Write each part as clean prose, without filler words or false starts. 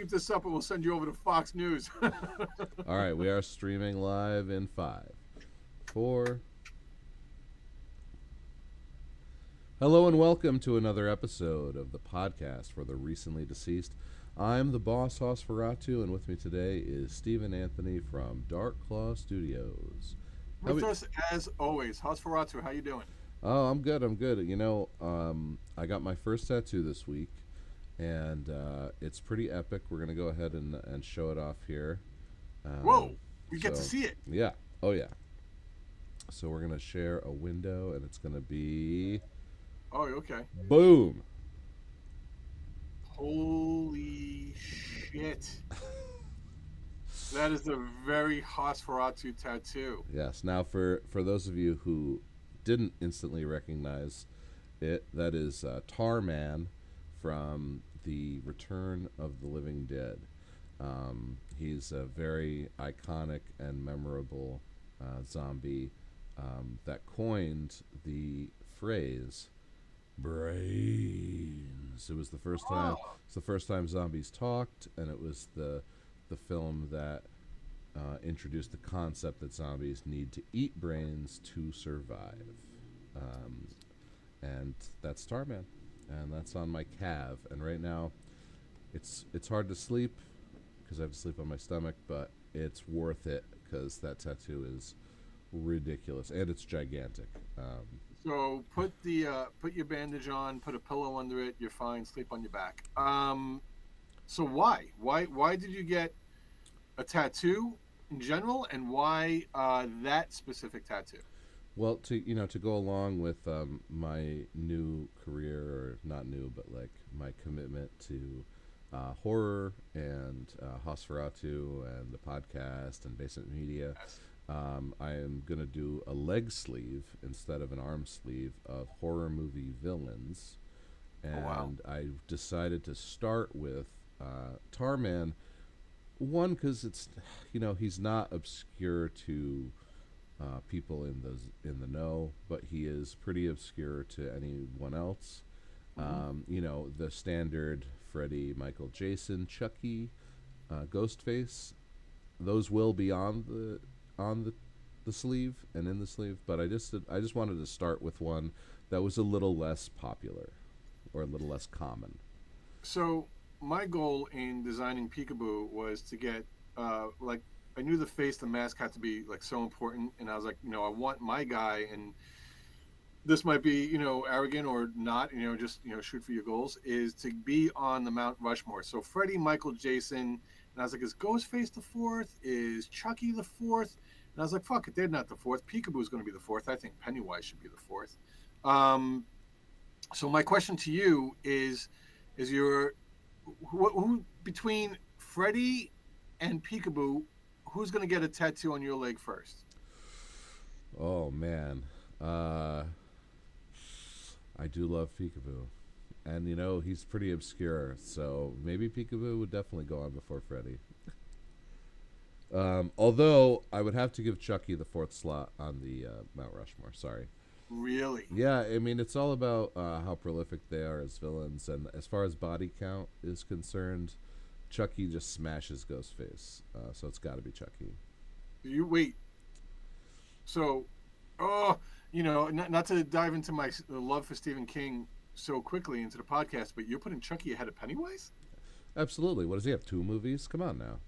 keep this up, and we'll send you over to Fox News. All right, we are streaming live in 5, 4. Hello and welcome to another episode of the podcast for the recently deceased. I'm the boss, Hosferatu, and with me today is Stephen Anthony from Dark Claw Studios. How With we? us, as always, Hosferatu, how you doing? Oh, I'm good. I'm good. I got my first tattoo this week, and it's pretty epic. We're gonna go ahead and show it off here. Whoa, Um, we get to so see it. yeah, oh yeah. So we're gonna share a window, and it's gonna be Oh, okay. boom. Holy shit. That is a very Hosferatu tattoo. Yes. Now, for those of you who didn't instantly recognize it, that is Tarman from the Return of the Living Dead. He's a very iconic and memorable zombie that coined the phrase brains. It was the first time. Oh, It's the first time zombies talked, and it was the film that introduced the concept that zombies need to eat brains to survive. Um, and that's Starman, and that's on my calf. And right now, it's hard to sleep because I have to sleep on my stomach, but it's worth it because that tattoo is ridiculous and it's gigantic. so put your bandage on, put a pillow under it. You're fine. Sleep on your back. So why did you get a tattoo in general, and why that specific tattoo? Well, to go along with my new career, or not new, but like my commitment to horror and Hosferatu and the podcast and Basement Media, Yes. I am gonna do a leg sleeve instead of an arm sleeve of horror movie villains, Oh wow. and I decided to start with Tarman. One, because it's he's not obscure to people in the know, but he is pretty obscure to anyone else. Hmm. The standard Freddy, Michael, Jason, Chucky, Ghostface. Those will be on the sleeve and in the sleeve, but I just wanted to start with one that was a little less popular or a little less common. So my goal in designing Peekaboo was to get like I knew the face, the mask had to be like so important, and I was like, I want my guy, and this might be arrogant or not, just shoot for your goals, is to be on the Mount Rushmore. So Freddie, Michael, Jason, and I was like, is Ghostface the fourth? Is Chucky the fourth? And I was like, fuck it, they're not the fourth. Peekaboo is going to be the fourth. I think Pennywise should be the fourth. Um, so my question to you is your who between Freddy and Peekaboo, who's going to get a tattoo on your leg first? Oh man, uh, I do love Peekaboo, and he's pretty obscure, so maybe Peekaboo would definitely go on before Freddy. Although I would have to give Chucky the fourth slot on the Mount Rushmore. Sorry. Really? Yeah, I mean it's all about how prolific they are as villains, and as far as body count is concerned, Chucky just smashes Ghostface, so it's got to be Chucky. You wait. So, oh, not to dive into my love for Stephen King so quickly into the podcast, but you're putting Chucky ahead of Pennywise? Absolutely. What does he have? 2 movies? Come on now.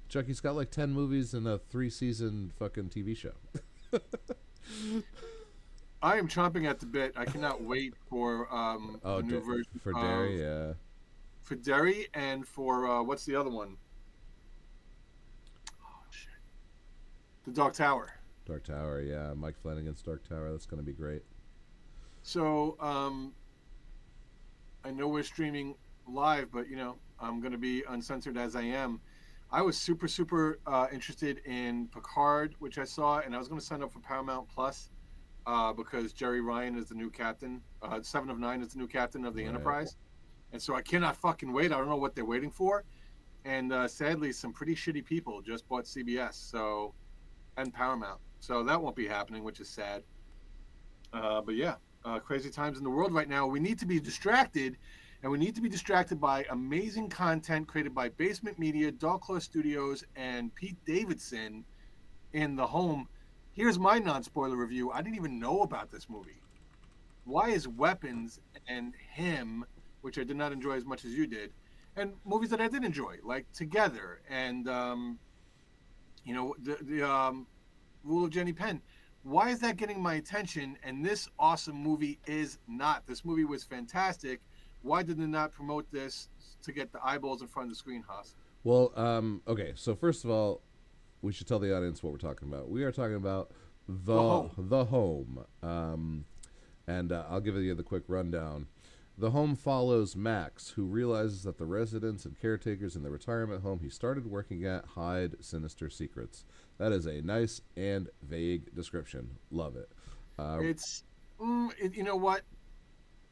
Chucky's got like 10 movies and a 3-season fucking TV show. I am chomping at the bit. I cannot wait for Oh, the new version for of Derry, yeah. for Derry and for what's the other one? Oh shit, the Dark Tower. Dark Tower, yeah. Mike Flanagan's Dark Tower. That's going to be great. So I know we're streaming live, but I'm going to be uncensored as I am. I was super super interested in Picard, which I saw, and I was going to sign up for Paramount Plus because Jerry Ryan is the new captain. Seven of Nine is the new captain of the Right. Enterprise, and so I cannot fucking wait. I don't know what they're waiting for, and sadly, some pretty shitty people just bought CBS, and Paramount, so that won't be happening, which is sad. But yeah, crazy times in the world right now. We need to be distracted and we need to be distracted by amazing content created by Basement Media, Claw Studios, and Pete Davidson in The Home. Here's my non-spoiler review. I didn't even know about this movie. Why is Weapons and Him, which I did not enjoy as much as you did, and movies that I did enjoy, like Together and the Rule of Jenny Penn. Why is that getting my attention? And this awesome movie is not. This movie was fantastic. Why did they not promote this to get the eyeballs in front of the screen, Haas? Well, okay. So first of all, we should tell the audience what we're talking about. We are talking about The the Home. the home, and I'll give you the quick rundown. The home follows Max, who realizes that the residents and caretakers in the retirement home he started working at hide sinister secrets. That is a nice and vague description. Love it. Uh, It's, you know what?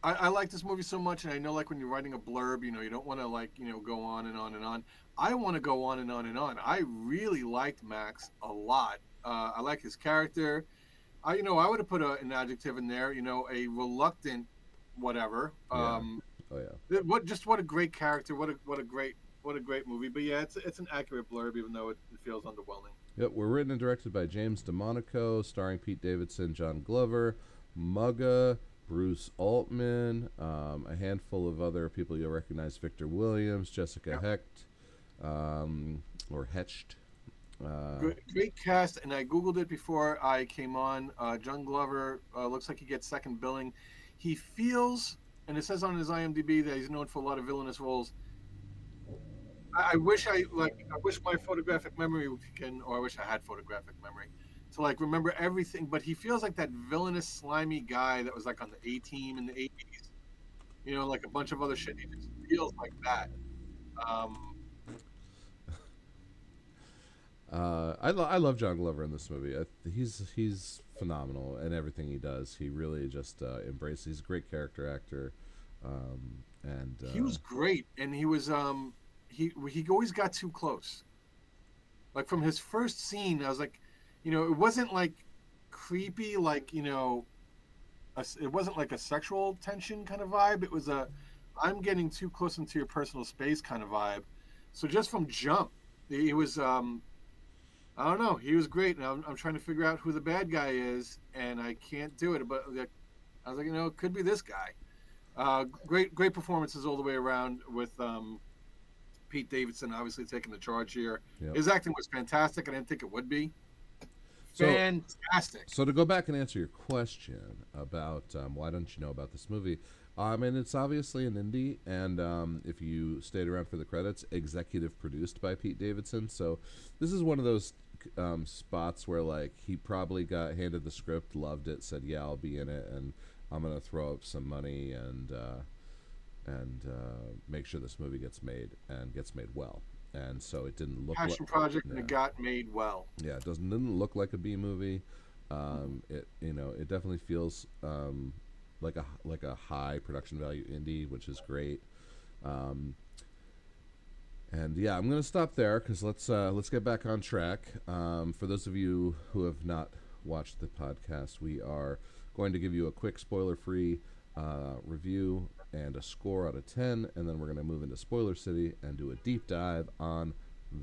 I like this movie so much, and I know like when you're writing a blurb, you don't want to like go on and on and on. I want to go on and on and on. I really liked Max a lot. I like his character. I would have put an adjective in there. A reluctant, whatever. yeah. Oh yeah. What a great character. What a great movie. But yeah, it's an accurate blurb, even though it feels underwhelming. Yep. We're written and directed by James DeMonico, starring Pete Davidson, John Glover, Mugga, Bruce Altman, a handful of other people you'll recognize: Victor Williams, Jessica Yeah. Hecht, or Hetched. Great cast, and I googled it before I came on. John Glover looks like he gets second billing. He feels, and it says on his IMDb that he's known for a lot of villainous roles. I wish I wish my photographic memory can, or I wish I had photographic memory to like remember everything. But he feels like that villainous, slimy guy that was like on the A Team in the '80s. Like a bunch of other shit. He just feels like that. Um, I love John Glover in this movie. He's phenomenal in everything he does. He really just embraces. He's a great character actor, and he was great, and he always got too close. Like from his first scene, I was like, it wasn't like creepy, like it wasn't like a sexual tension kind of vibe. It was a I'm getting too close into your personal space kind of vibe. So just from jump, he was I don't know, he was great, and I'm trying to figure out who the bad guy is, and I can't do it. But like, I was like, it could be this guy. Great performances all the way around with Pete Davidson obviously taking the charge here. yep. His acting was fantastic. I didn't think it would be. So Fantastic. so to go back and answer your question about why don't you know about this movie, and it's obviously an indie, and if you stayed around for the credits, executive produced by Pete Davidson. So this is one of those spots where like he probably got handed the script, loved it, said yeah I'll be in it, and I'm gonna throw up some money and make sure this movie gets made and gets made well. And so it didn't look like Passion project, and yeah. it got made well. Yeah, it didn't look like a B movie. It definitely feels like a high production value indie, which is great. Um, and yeah, I'm gonna stop there because let's get back on track. For those of you who have not watched the podcast, we are going to give you a quick spoiler-free review and a score out of 10, and then we're going to move into Spoiler City and do a deep dive on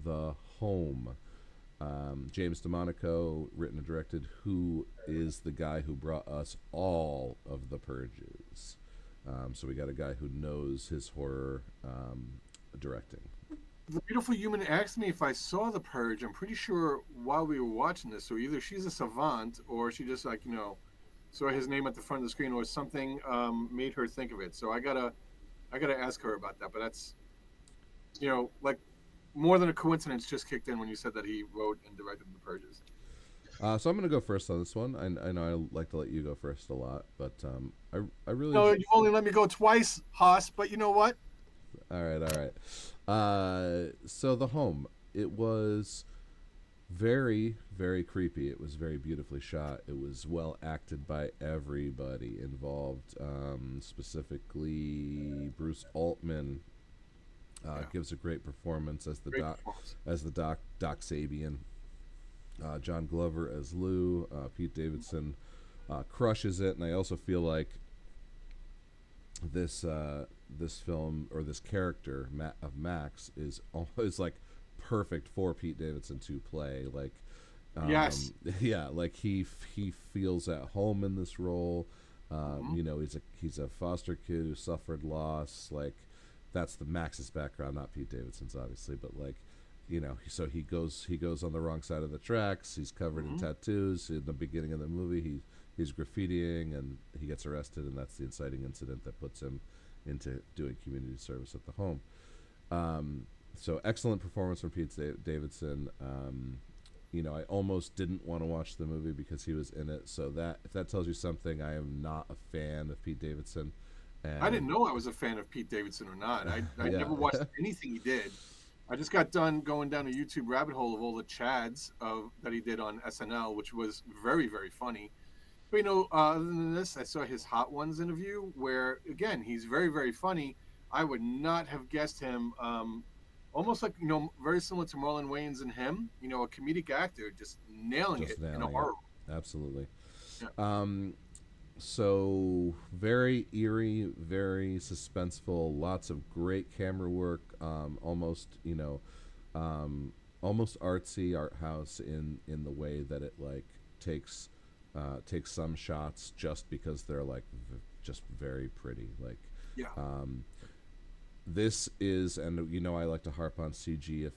The Home. James DeMonico, written and directed, who is the guy who brought us all of the Purges. So we got a guy who knows his horror directing. The beautiful human asked me if I saw The Purge. I'm pretty sure while we were watching this, so either she's a savant or she just like saw his name at the front of the screen, or something made her think of it. So I gotta ask her about that. But that's like more than a coincidence just kicked in when you said that he wrote and directed The Purges. So I'm going to go first on this one. I know I like to let you go first a lot, but I really No, you only let me go twice, Haas. But you know what? all right, all right. So The Home, it was very, very creepy. It was very beautifully shot. It was well acted by everybody involved. Specifically, Bruce Altman Yeah, gives a great performance as great performance. the Doc Sabian. John Glover as Lou. Pete Davidson crushes it, and I also feel like this this film or this character of Max is like perfect for Pete Davidson to play. Like, Yes. yeah, like he feels at home in this role. Hmm. You know, he's a foster kid who suffered loss. Like, that's the Max's background, not Pete Davidson's, obviously, but like, you know, so he goes on the wrong side of the tracks. He's covered in Hmm. tattoos. In the beginning of the movie, he's graffitiing and he gets arrested, and that's the inciting incident that puts him into doing community service at the home. Um, so excellent performance from Pete Davidson. You know, I almost didn't want to watch the movie because he was in it. So that if that tells you something, I am not a fan of Pete Davidson, I didn't and know I was a fan of Pete Davidson or not. I yeah, never watched anything he did. I just got done going down a YouTube rabbit hole of all the chads of that he did on SNL, which was very, very funny. But other than this, I saw his Hot Ones interview where again he's very, very funny. I would not have guessed him. Almost like very similar to Marlon Wayans and him. A comedic actor just nailing just it in a nailing it. horror. Absolutely. Yeah. Um, so very eerie, very suspenseful. Lots of great camera work. Almost almost artsy art house in the way that it like takes takes some shots just because they're like just very pretty. Like, Yeah. um, this is, and I like to harp on CG if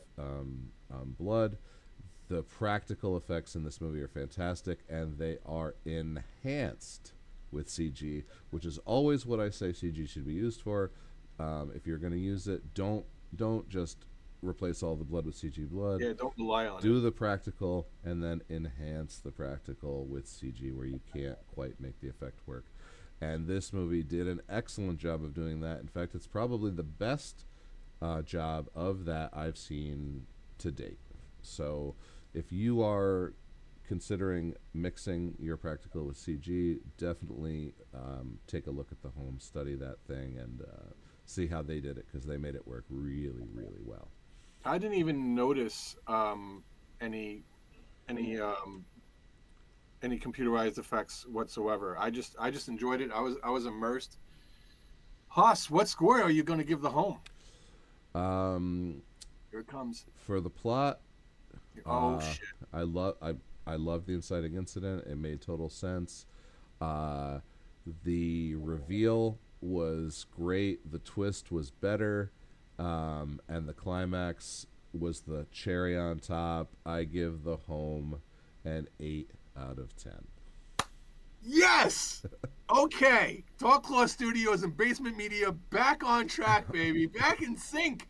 blood. The practical effects in this movie are fantastic, and they are enhanced with CG, which is always what I say CG should be used for. If you're going to use it, don't just replace all the blood with CG blood. Yeah. Don't rely on it. Do the practical and then enhance the practical with CG where you can't quite make the effect work. And this movie did an excellent job of doing that. In fact, it's probably the best job of that I've seen to date. So, if you are considering mixing your practical with CG, definitely take a look at the home, study that thing, and see how they did it because they made it work really, really well. I didn't even notice any any um, any computerized effects whatsoever. I just enjoyed it. I was immersed. Haas, what score are you going to give the home? Um, Here it comes. for the plot, Oh uh, shit! I love I love the inciting incident. It made total sense. Uh, the reveal was great. The twist was better, and the climax was the cherry on top. I give the home an 8 out of 10. Yes. Okay. Talk Claw Studios and Basement Media back on track, baby. Back in sync.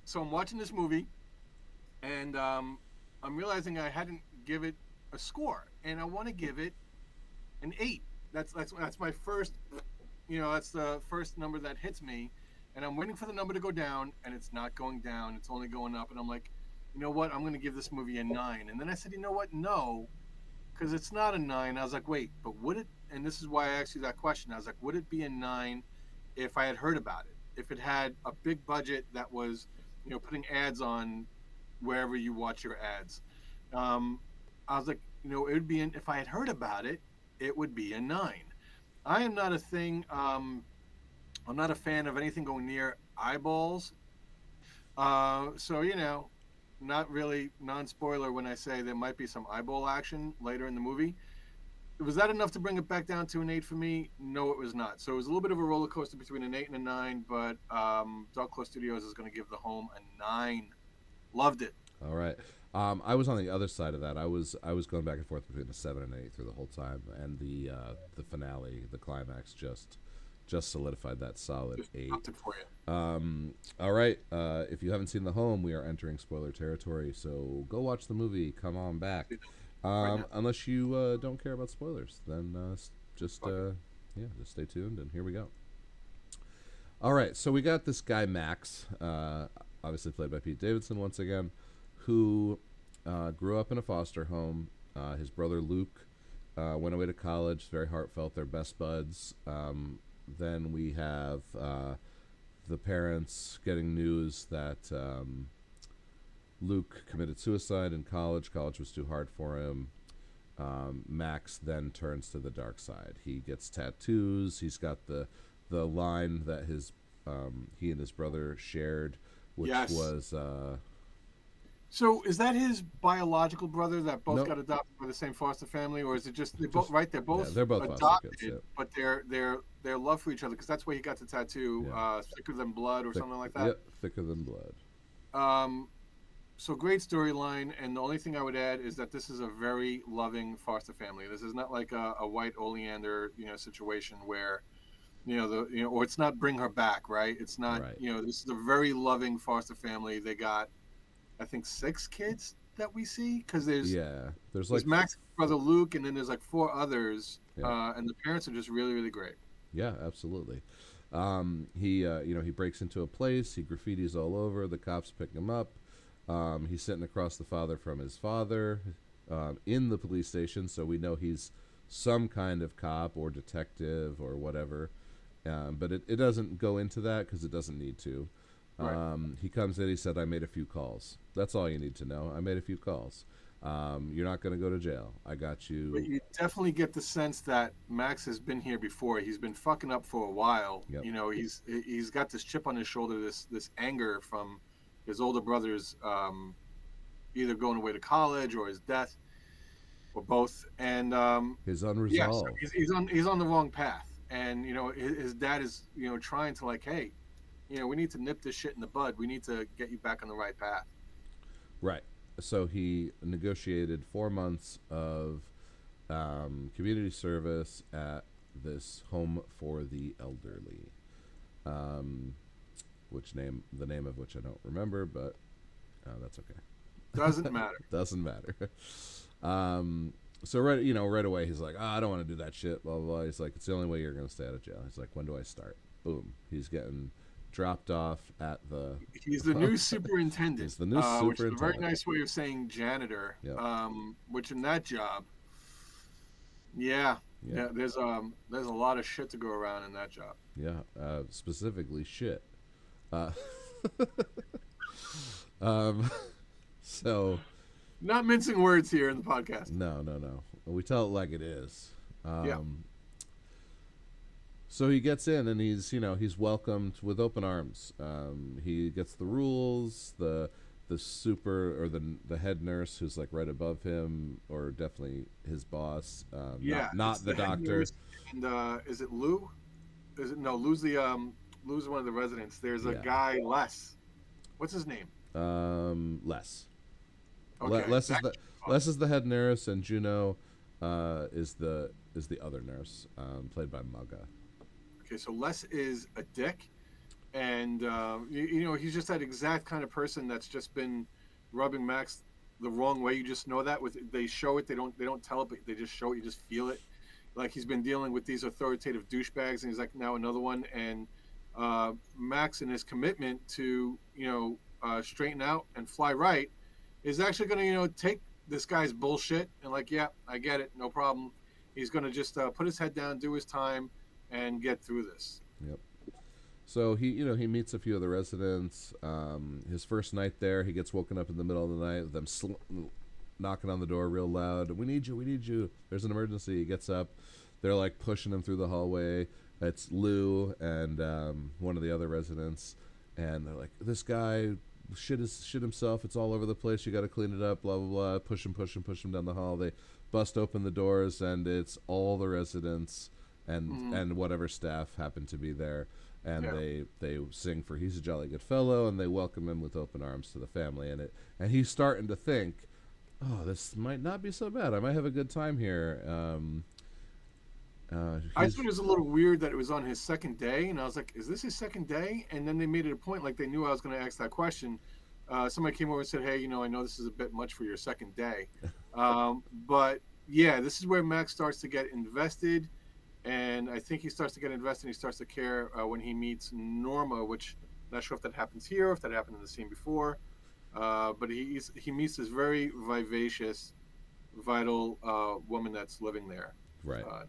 So I'm watching this movie, and I'm realizing I hadn't give it a score, and I want to give it an 8. That's my first. That's the first number that hits me, and I'm waiting for the number to go down, and it's not going down. It's only going up, and I'm like, you know what? I'm going to give this movie a 9. And then I said, you know what? No, because it's not a 9. I was like, wait, but would it? And this is why I asked you that question. I was like, would it be a 9 if I had heard about it? If it had a big budget that was, putting ads on wherever you watch your ads. Um, I was like, it would be if I had heard about it, it would be a 9. I am not a thing. I'm not a fan of anything going near eyeballs. So not really non-spoiler when I say there might be some eyeball action later in the movie. Was that enough to bring it back down to an 8 for me? No, it was not. So it was a little bit of a roller coaster between an 8 and a 9. But Dark Claw Studios is going to give the home a 9. Loved it. All right. I was on the other side of that. I was going back and forth between a 7 and 8 through the whole time, and the finale, the climax, just solidified that solid Just eight. upped it for you. All right. If you haven't seen The Home, we are entering spoiler territory, so go watch the movie. Come on back. Right now. Unless you don't care about spoilers, then just Fuck it. yeah, just stay tuned, and here we go. All right. So we got this guy Max, obviously played by Pete Davidson once again, who grew up in a foster home. His brother Luke went away to college. Very heartfelt. They're best buds. Then we have the parents getting news that Luke committed suicide in college. College was too hard for him. Max then turns to the dark side. He gets tattoos. He's got the line that his he and his brother shared, which Yes. was So is that his biological brother that both no, got adopted by the same foster family, or is it just they're both just right? They're yeah, both they're both foster kids. adopted, Yep, but their love for each other, because that's where he got the tattoo, yeah, thicker than blood or thick, something like that. yep, thicker than blood. Um, so great storyline, and the only thing I would add is that this is a very loving foster family. This is not like a white Oleander, situation where or it's not Bring Her Back, right? It's not, Right. this is a very loving foster family. They got, I think, 6 kids that we see, because Yeah, there's there's like Max's brother Luke, and then there's like 4 others, yeah, and the parents are just really, really great. yeah, absolutely. He breaks into a place. He graffitis all over. The cops pick him up. He's sitting across the father from his father in the police station, so we know he's some kind of cop or detective or whatever. But it doesn't go into that because it doesn't need to. Right. He comes in. He said, "I made a few calls. That's all you need to know. I made a few calls. You're not going to go to jail. I got But you." you definitely get the sense that Max has been here before. He's been fucking up for a while. Yep. He's got this chip on his shoulder, this anger from his older brother's, either going away to college or his death or both. And His yeah, so unresolved. he's on the wrong path. And his dad is trying to, like, hey, we need to nip this shit in the bud. We need to get you back on the right path. Right. So he negotiated 4 months of community service at this home for the elderly, um, which the name of which I don't remember, but that's okay. Doesn't matter. Doesn't matter. um, so right away he's like, I don't want to do that shit. Blah blah blah. He's like, it's the only way you're gonna stay out of jail. He's like, when do I start? Boom. He's getting dropped off at the. He's the new superintendent, He's the new which is a very superintendent. nice way of saying janitor. Yep. Which in that job, yeah, Yeah. yeah, there's a lot of shit to go around in that job. Yeah. Specifically shit. Uh, um, so Not mincing words here in the podcast. no, no, no. We tell it like it is. Yeah, Um, so he gets in and he's welcomed with open arms. He gets the rules. The super or the head nurse who's like right above him, or definitely his boss. yeah, it's Not the the head doctor. nurse. And is it Lou? Is it no? Lou's one of the residents. There's a Yeah. guy, Les. What's his name? Less. Okay, Less is that the Less is the head nurse, and Juno is the other nurse, played by Maga. okay. So Les is a dick, and he's just that exact kind of person that's just been rubbing Max the wrong way. You just know that with they show it. They don't tell it, but they just show it. You just feel it. Like he's been dealing with these authoritative douchebags, and he's like now another one. And Max, in his commitment to straighten out and fly right, is actually going to take this guy's bullshit and, like, yeah, I get it, no problem. He's going to just put his head down, do his time, and get through this. Yep. So he meets a few of the residents. His first night there, he gets woken up in the middle of the night with them knocking on the door real loud. We need you. We need you. There's an emergency. He gets up. They're like pushing him through the hallway. It's Lou and one of the other residents, and they're like, "This guy shit himself. It's all over the place. You got to clean it up." Blah blah blah. Push him down the hall. They bust open the doors, and it's all the residents and whatever staff happen to be there, and Yeah. they sing for "He's a Jolly Good Fellow," and they welcome him with open arms to the family. And he's starting to think, oh, this might not be so bad. I might have a good time here. I thought it was a little weird that it was on his second day, and I was like, "Is this his second day?" And then they made it a point, like they knew I was going to ask that question. Somebody came over and said, "Hey, I know this is a bit much for your second day," but yeah, this is where Max starts to get invested, and I think he starts to get invested. And he starts to care when he meets Norma, which I'm not sure if that happens here, or if that happened in the scene before. But he meets this very vivacious, vital woman that's living there. right, Uh,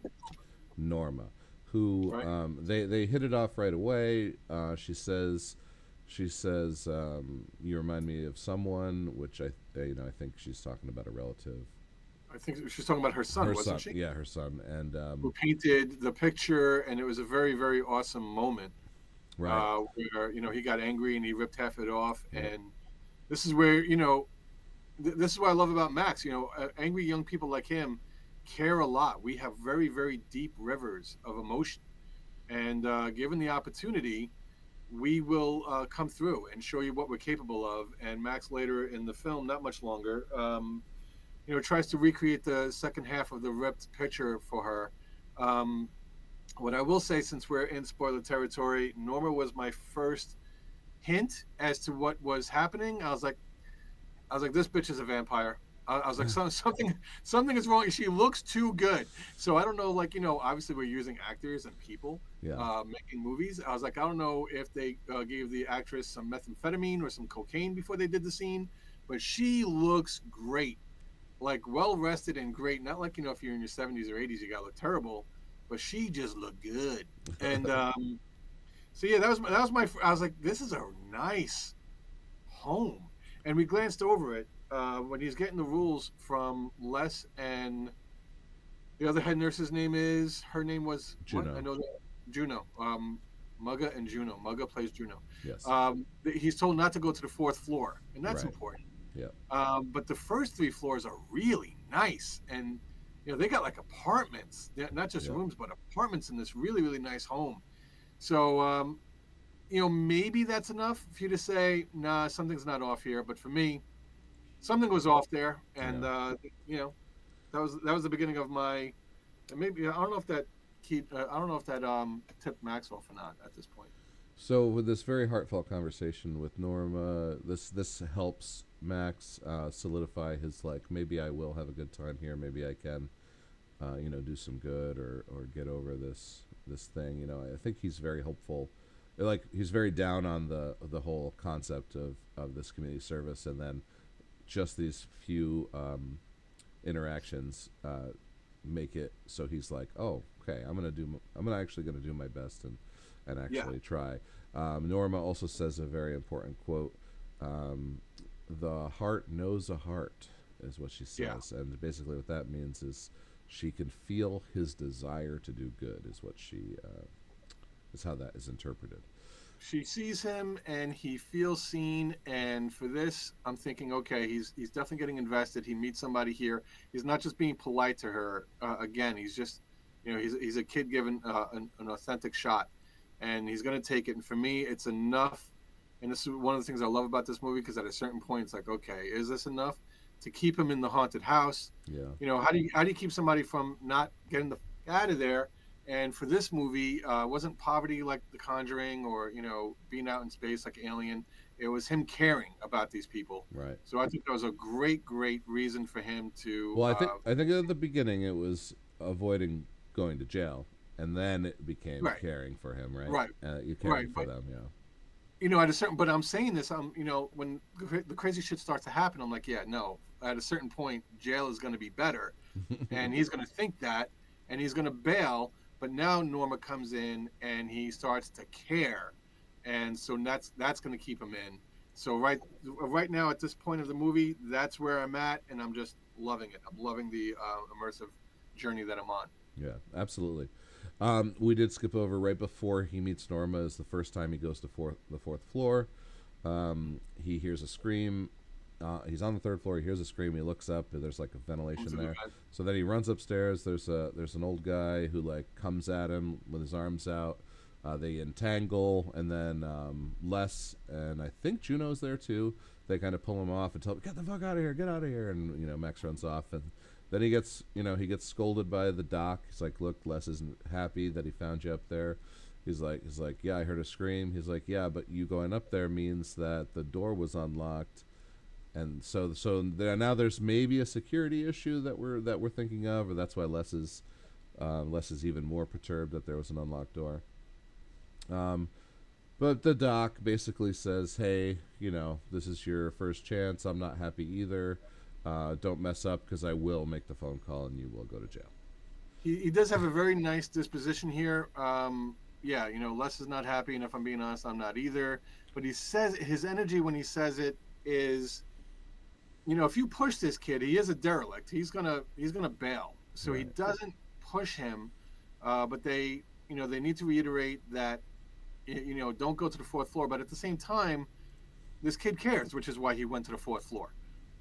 Norma, who right? they hit it off right away. She says, you remind me of someone, which I think she's talking about a relative. I think she's talking about her son, Her wasn't son, she? yeah, her son, and Who painted the picture, and it was a very, very awesome moment. Right. where he got angry and he ripped half it off. Yep. And this is where this is what I love about Max. Angry young people like him care a lot. We have very, very deep rivers of emotion, and given the opportunity, we will come through and show you what we're capable of. And Max later in the film, not much longer, tries to recreate the second half of the ripped picture for her. Um, what I will say, since we're in spoiler territory, Norma was my first hint as to what was happening. I was like, this bitch is a vampire. I was like, something is wrong. She looks too good. So I don't know, like, obviously we're using actors and people Yeah. making movies. I was like, I don't know if they gave the actress some methamphetamine or some cocaine before they did the scene, but she looks great, like well rested and great. Not like, if you're in your 70s or 80s, you gotta look terrible, but she just looked good. And so yeah, that was my. I was like, this is a nice home. And we glanced over it when he's getting the rules from Les, and the other head nurse's name is, her name was what? I Juno. know that. Juno. Mugga and Juno. Mugga plays Juno. Yes. He's told not to go to the fourth floor, and that's Right. important. Yep. But the first three floors are really nice, and they got like apartments, not just Yep. rooms, but apartments in this really, really nice home. So maybe that's enough for you to say, nah, something's not off here. But for me, something was off there, and Yeah. you know, that was the beginning of my. And maybe I don't know if that I don't know if that tipped Max off or not at this point. So with this very heartfelt conversation with Norma, this helps Max solidify his, like, maybe I will have a good time here. Maybe I can, do some good, or get over this thing. I think he's very hopeful. Like, he's very down on the whole concept of this community service, and then just these few interactions make it so he's like, oh, okay, I'm actually gonna do my best, and Yeah, actually try. Norma also says a very important quote. The heart knows a heart, is what she yeah. says, and basically what that means is she can feel his desire to do good. Is how that is interpreted. She sees him and he feels seen. And for this, I'm thinking, okay, he's definitely getting invested. He meets somebody here. He's not just being polite to her. Again, he's just, he's a kid given an authentic shot, and he's going to take it. And for me, it's enough. And this is one of the things I love about this movie, because at a certain point, it's like, okay, is this enough to keep him in the haunted house? Yeah. How do you keep somebody from not getting the out of there? And for this movie, wasn't poverty like The Conjuring, or being out in space like Alien. It was him caring about these people. Right. So I think that was a great, great reason for him to. Well, I think at the beginning it was avoiding going to jail, and then it became Right, caring for him, right? right, You're caring right. for But them, yeah. at a certain. But I'm saying this. When the crazy shit starts to happen, I'm like, yeah, no. At a certain point, jail is going to be better, and he's going to think that, and he's going to bail. But now Norma comes in and he starts to care, and so that's going to keep him in. So right now at this point of the movie, that's where I'm at, and I'm just loving it. I'm loving the immersive journey that I'm on. Yeah, absolutely. We did skip over right before he meets Norma is the first time he goes to the fourth floor. He hears a scream. He's on the third floor. He hears a scream. He looks up. And there's like a Comes ventilation to the there. vet. So then he runs upstairs. There's an old guy who, like, comes at him with his arms out. They entangle, and then Les and I think Juno's there too. They kind of pull him off and tell him, "Get the fuck out of here! Get out of here!" And Max runs off, and then he gets scolded by the doc. He's like, "Look, Les isn't happy that he found you up there." He's like, "Yeah, I heard a scream." He's like, "Yeah, but you going up there means that the door was unlocked." And now there's maybe a security issue that we're thinking of, or that's why Les is even more perturbed that there was an unlocked door. Um, but the doc basically says, "Hey, this is your first chance. I'm not happy either. Don't mess up, because I will make the phone call and you will go to jail." He does have a very nice disposition here. Yeah, Les is not happy, and if I'm being honest, I'm not either. But he says his energy when he says it is, if you push this kid, he is a derelict. He's gonna bail. So he Right. doesn't push him, but they need to reiterate that don't go to the fourth floor. But at the same time, this kid cares, which is why he went to the fourth floor.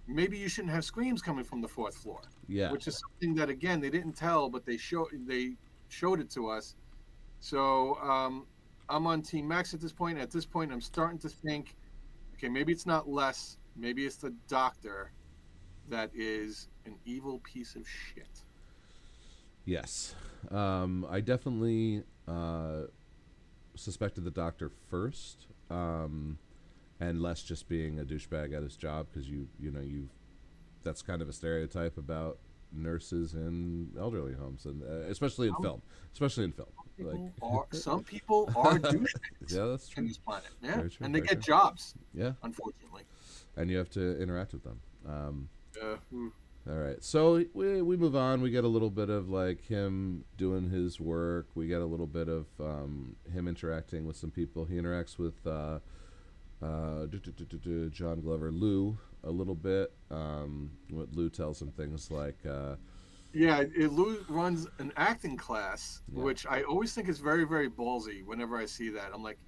Maybe you shouldn't have screams coming from the fourth floor, Yeah. which is something that again they didn't tell, but they showed it to us. So I'm on Team Max at this point. At this point, I'm starting to think, okay, maybe it's not Les, maybe it's the doctor that is an evil piece of shit. Yes. I definitely suspected the doctor first, and less just being a douchebag at his job because you that's kind of a stereotype about nurses in elderly homes, and especially in Some film, especially in film. Like, some people are douchebags yeah, that's in true. this planet. Yeah, Very true. and they Very get true. jobs, Yeah, unfortunately. and you have to interact with them. Mm. All right, so we move on. We get a little bit of like him doing his work. We get a little bit of him interacting with some people. He interacts with John Glover, Lou, a little bit. What Lou tells him things like, Yeah, Lou runs an acting class, yeah, which I always think is very, very ballsy. Whenever I see that, I'm like,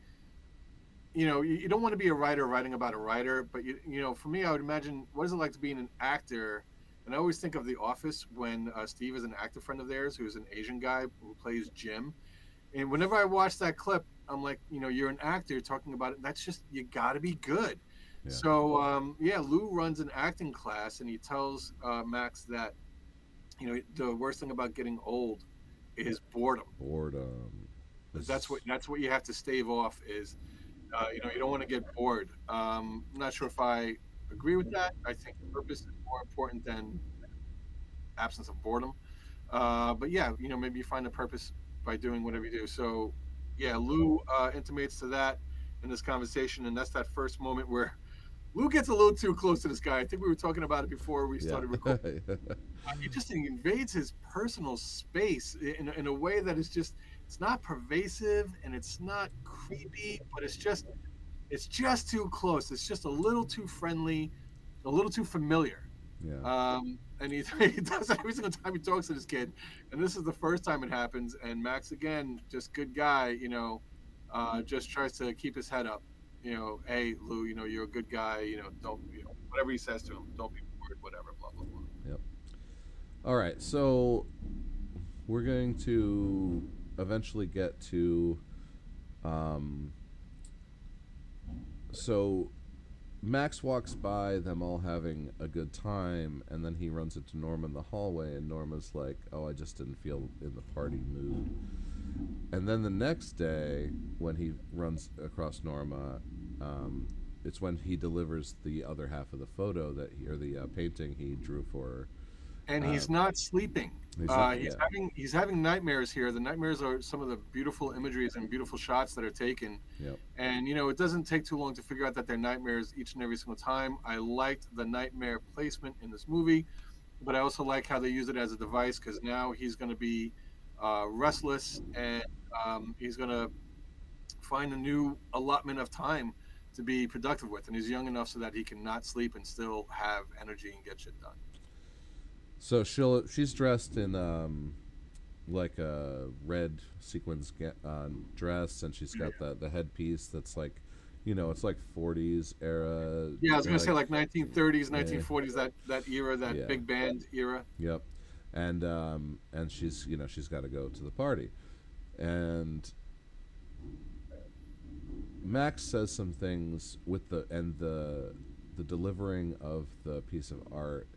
you don't want to be a writer writing about a writer, but for me, I would imagine what is it like to be an actor. And I always think of The Office when Steve is an actor friend of theirs who's an Asian guy who plays Jim. And whenever I watch that clip, I'm like, you're an actor talking about it. That's just you got to be good. yeah, So yeah, Lou runs an acting class, and he tells Max that the worst thing about getting old is boredom. boredom That's what is, that's what you have to stave off is you don't want to get bored. I'm not sure if I agree with that. I think purpose is more important than absence of boredom. But yeah, maybe you find a purpose by doing whatever you do. So yeah, Lou intimates to that in this conversation, and that's that first moment where Lou gets a little too close to this guy. I think we were talking about it before we yeah, started recording. He invades his personal space in a way that is just it's not pervasive and it's not creepy, but it's just too close. It's just a little too friendly, a little too familiar. yeah. And he does that every single time he talks to this kid. And this is the first time it happens. And Max, again, just good guy, just tries to keep his head up. Hey, Lou, you're a good guy. Don't, whatever he says to him, don't be bored, whatever, blah, blah, blah. Yep. All right, so we're going to eventually get to, um, so Max walks by them all having a good time, and then he runs into Norma in the hallway, and Norma's like, "Oh, I just didn't feel in the party mood." And then the next day, when he runs across Norma, it's when he delivers the other half of the photo or the painting he drew for And her. he's not sleeping. He's not, He's yeah, having nightmares here. The nightmares are some of the beautiful imageries and beautiful shots that are taken. yep, And it doesn't take too long to figure out that they're nightmares each and every single time. I liked the nightmare placement in this movie, but I also like how they use it as a device because now he's going to be restless and he's going to find a new allotment of time to be productive with. And he's young enough so that he can not sleep and still have energy and get shit done. so she's dressed in like a red sequins dress, and she's got the headpiece that's like, it's like 40s era, Yeah, I was gonna say like, like 1930s, yeah, 1940s, that era, that yeah, big band era. yep, and she's got to go to the party, and Max says some things with the delivering of the piece of art,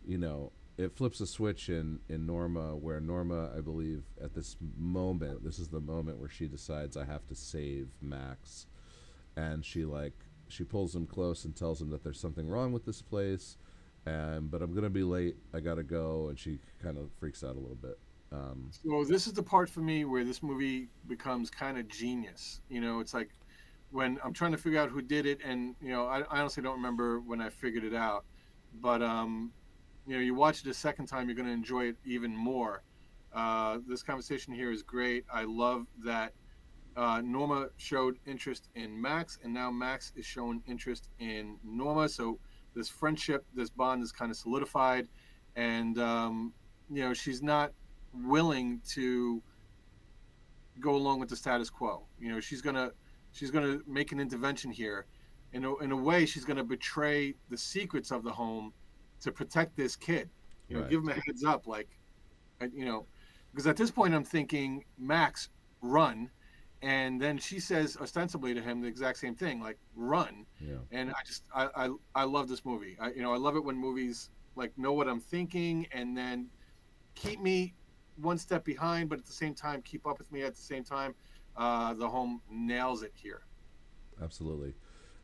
it flips a switch in Norma, where Norma, I believe, at this moment, this is the moment where she decides I have to save Max, and she pulls him close and tells him that there's something wrong with this place, and but I'm gonna be late. I gotta go, and she kind of freaks out a little bit. So this is the part for me where this movie becomes kind of genius. It's like when I'm trying to figure out who did it, and I honestly don't remember when I figured it out, but you watch it a second time, you're going to enjoy it even more. This conversation here is great. I love that Norma showed interest in Max, and now Max is showing interest in Norma. So this friendship, this bond is kind of solidified, and she's not willing to go along with the status quo. She's gonna make an intervention here. In a way, she's gonna betray the secrets of the home to protect this kid. Right. Give him a heads up, like, because at this point I'm thinking, Max, run, and then she says ostensibly to him the exact same thing, like, run. Yeah. And I love this movie. I love it when movies like know what I'm thinking and then keep me one step behind, but at the same time keep up with me at the same time. The home nails it here. Absolutely.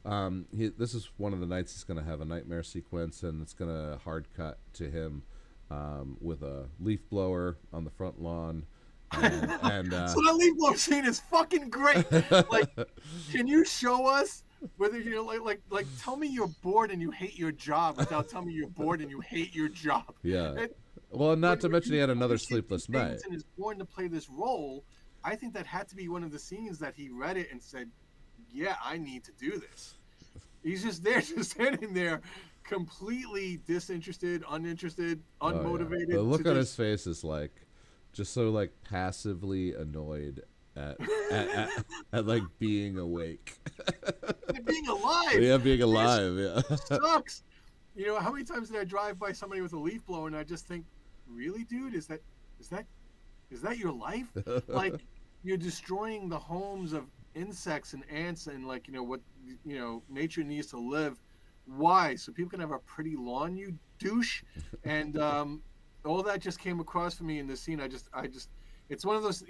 This is one of the nights he's going to have a nightmare sequence, and it's going to hard cut to him with a leaf blower on the front lawn. So the leaf blower scene is fucking great. Like, can you show us whether you're like tell me you're bored and you hate your job without telling me you're bored and you hate your job. Yeah. It, Well, not to mention he had another when he sleepless night. and is born to play this role, I think that had to be one of the scenes that he read it and said, "Yeah, I need to do this." He's just there, just standing there, completely disinterested, uninterested, Oh unmotivated. yeah. The look to on just his face is like just so like passively annoyed at at like being awake. being alive. Yeah, being alive. Yeah. Sucks. How many times did I drive by somebody with a leaf blower and I just think, really, dude, is that is that your life? Like, you're destroying the homes of insects and ants and, like, what nature needs to live. Why? So people can have a pretty lawn, you douche. And all that just came across for me in this scene. I just it's one of those,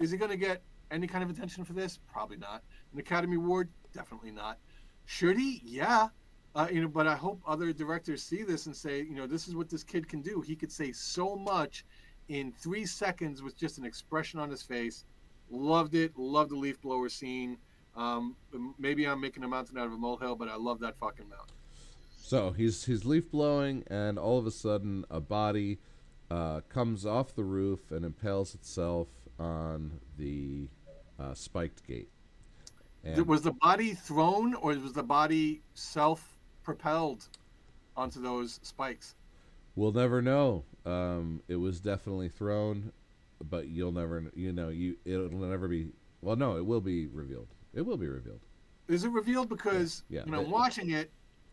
is he going to get any kind of attention for this? Probably not. An Academy Award? Definitely not. Should he? Yeah. But I hope other directors see this and say, this is what this kid can do. He could say so much in 3 seconds with just an expression on his face. Loved it. Loved the leaf blower scene. Maybe I'm making a mountain out of a molehill, but I love that fucking mountain. So he's leaf blowing, and all of a sudden a body comes off the roof and impales itself on the spiked gate. And Was the body thrown or was the body self-propelled onto those spikes? we'll never know. It was definitely thrown, but you'll never, it'll never be. Well, no, it will be revealed. It will be revealed. Is it revealed? Because Yeah. when I'm watching it,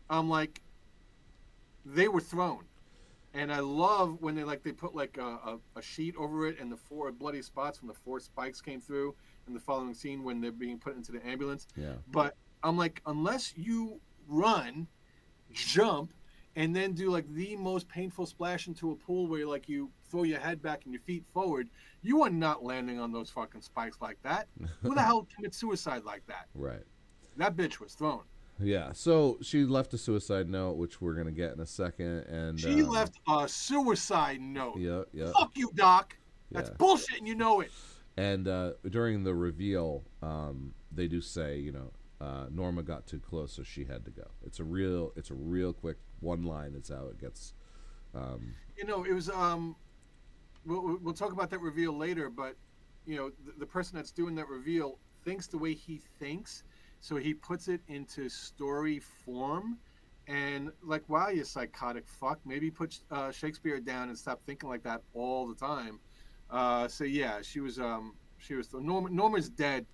I'm like, they were thrown. And I love when they put like a sheet over it and the four bloody spots from the four spikes came through in the following scene when they're being put into the ambulance. Yeah. But I'm like, unless you run, jump, and then do like the most painful splash into a pool where like you throw your head back and your feet forward, you are not landing on those fucking spikes like that. Who the hell commits suicide like that? Right. That bitch was thrown. Yeah. So she left a suicide note, which we're gonna get in a second, and She left a suicide note. Yeah. Yeah. Fuck you, Doc. That's Yeah. bullshit and you know it. And during the reveal, they do say, Norma got too close, so she had to go. It's a real quick one line. It's how it gets. It was we'll talk about that reveal later, but the person that's doing that reveal thinks the way he thinks, so he puts it into story form. And like, wow, you psychotic fuck, maybe put Shakespeare down and stop thinking like that all the time. So yeah, she was Norma's dead.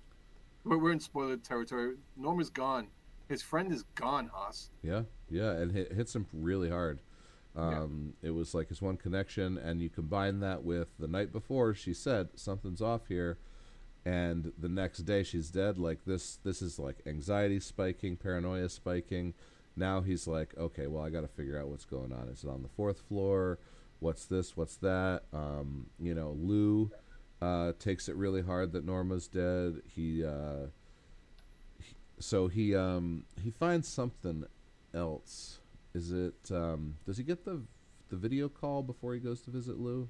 We're in spoiler territory. Norma's gone. His friend is gone, Haas. Yeah, yeah, and hits him really hard. Yeah. It was like his one connection, and you combine that with the night before she said something's off here, and the next day she's dead. Like this is like anxiety spiking, paranoia spiking. Now he's like, okay, well, I got to figure out what's going on. Is it on the fourth floor? What's this? What's that? Lou takes it really hard that Norma's dead. He finds something else. Is it? Does he get the video call before he goes to visit Lou?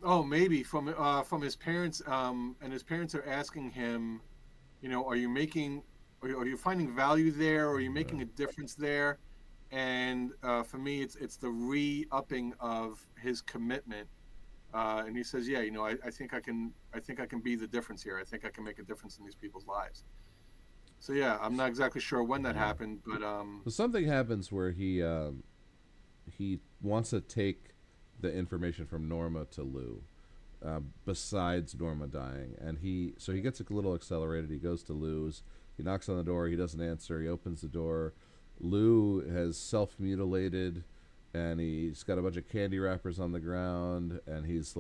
Oh, maybe from his parents. And his parents are asking him, are you making, are you finding value there? Or are you making a difference there? And for me, it's the re-upping of his commitment. And he says, yeah, I think I can be the difference here. I think I can make a difference in these people's lives. So yeah, I'm not exactly sure when that happened, but So something happens where he wants to take the information from Norma to Lou, besides Norma dying. And he gets a little accelerated. He goes to Lou's. He knocks on the door. He doesn't answer. He opens the door. Lou has self mutilated, and he's got a bunch of candy wrappers on the ground. And he's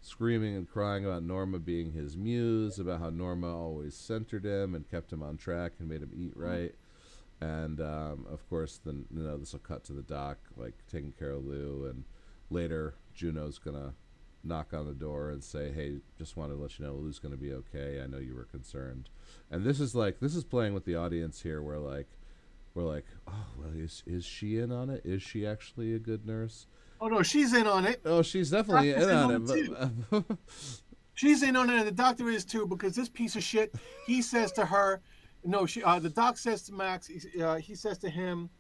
screaming and crying about Norma being his muse, about how Norma always centered him and kept him on track and made him eat right. And of course, then this will cut to the doc, like taking care of Lou, and later Juno's gonna knock on the door and say, "Hey, just wanted to let you know Lou's gonna be okay. I know you were concerned." And this is playing with the audience here, where we're like, "Oh, well, is she in on it? Is she actually a good nurse?" Oh no, she's in on it. Oh, she's definitely Doctor's in in on on it. it too. She's in on it, and the doctor is too, because this piece of shit, he says to her, no, the doc says to Max, he says to him,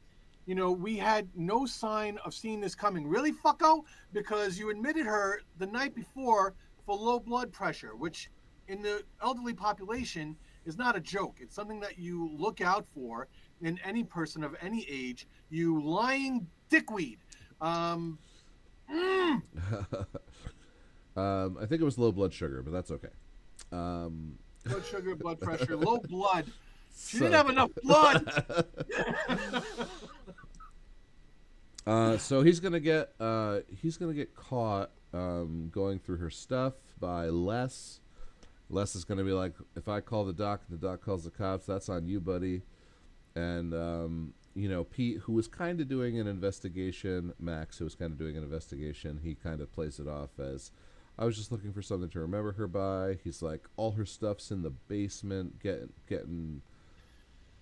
we had no sign of seeing this coming. Really, fucko? Because you admitted her the night before for low blood pressure, which in the elderly population is not a joke. It's something that you look out for in any person of any age. You lying dickweed. Um, mm, I think it was low blood sugar, but that's okay. Um, blood sugar, blood pressure, low blood. She didn't so have enough blood. so he's gonna get caught going through her stuff by Les. Les is gonna be like, if I call the doc and the doc calls the cops, that's on you, buddy. And Pete, who was kind of doing an investigation, Max, who was kind of doing an investigation, he kind of plays it off as, I was just looking for something to remember her by. He's like, all her stuff's in the basement, getting.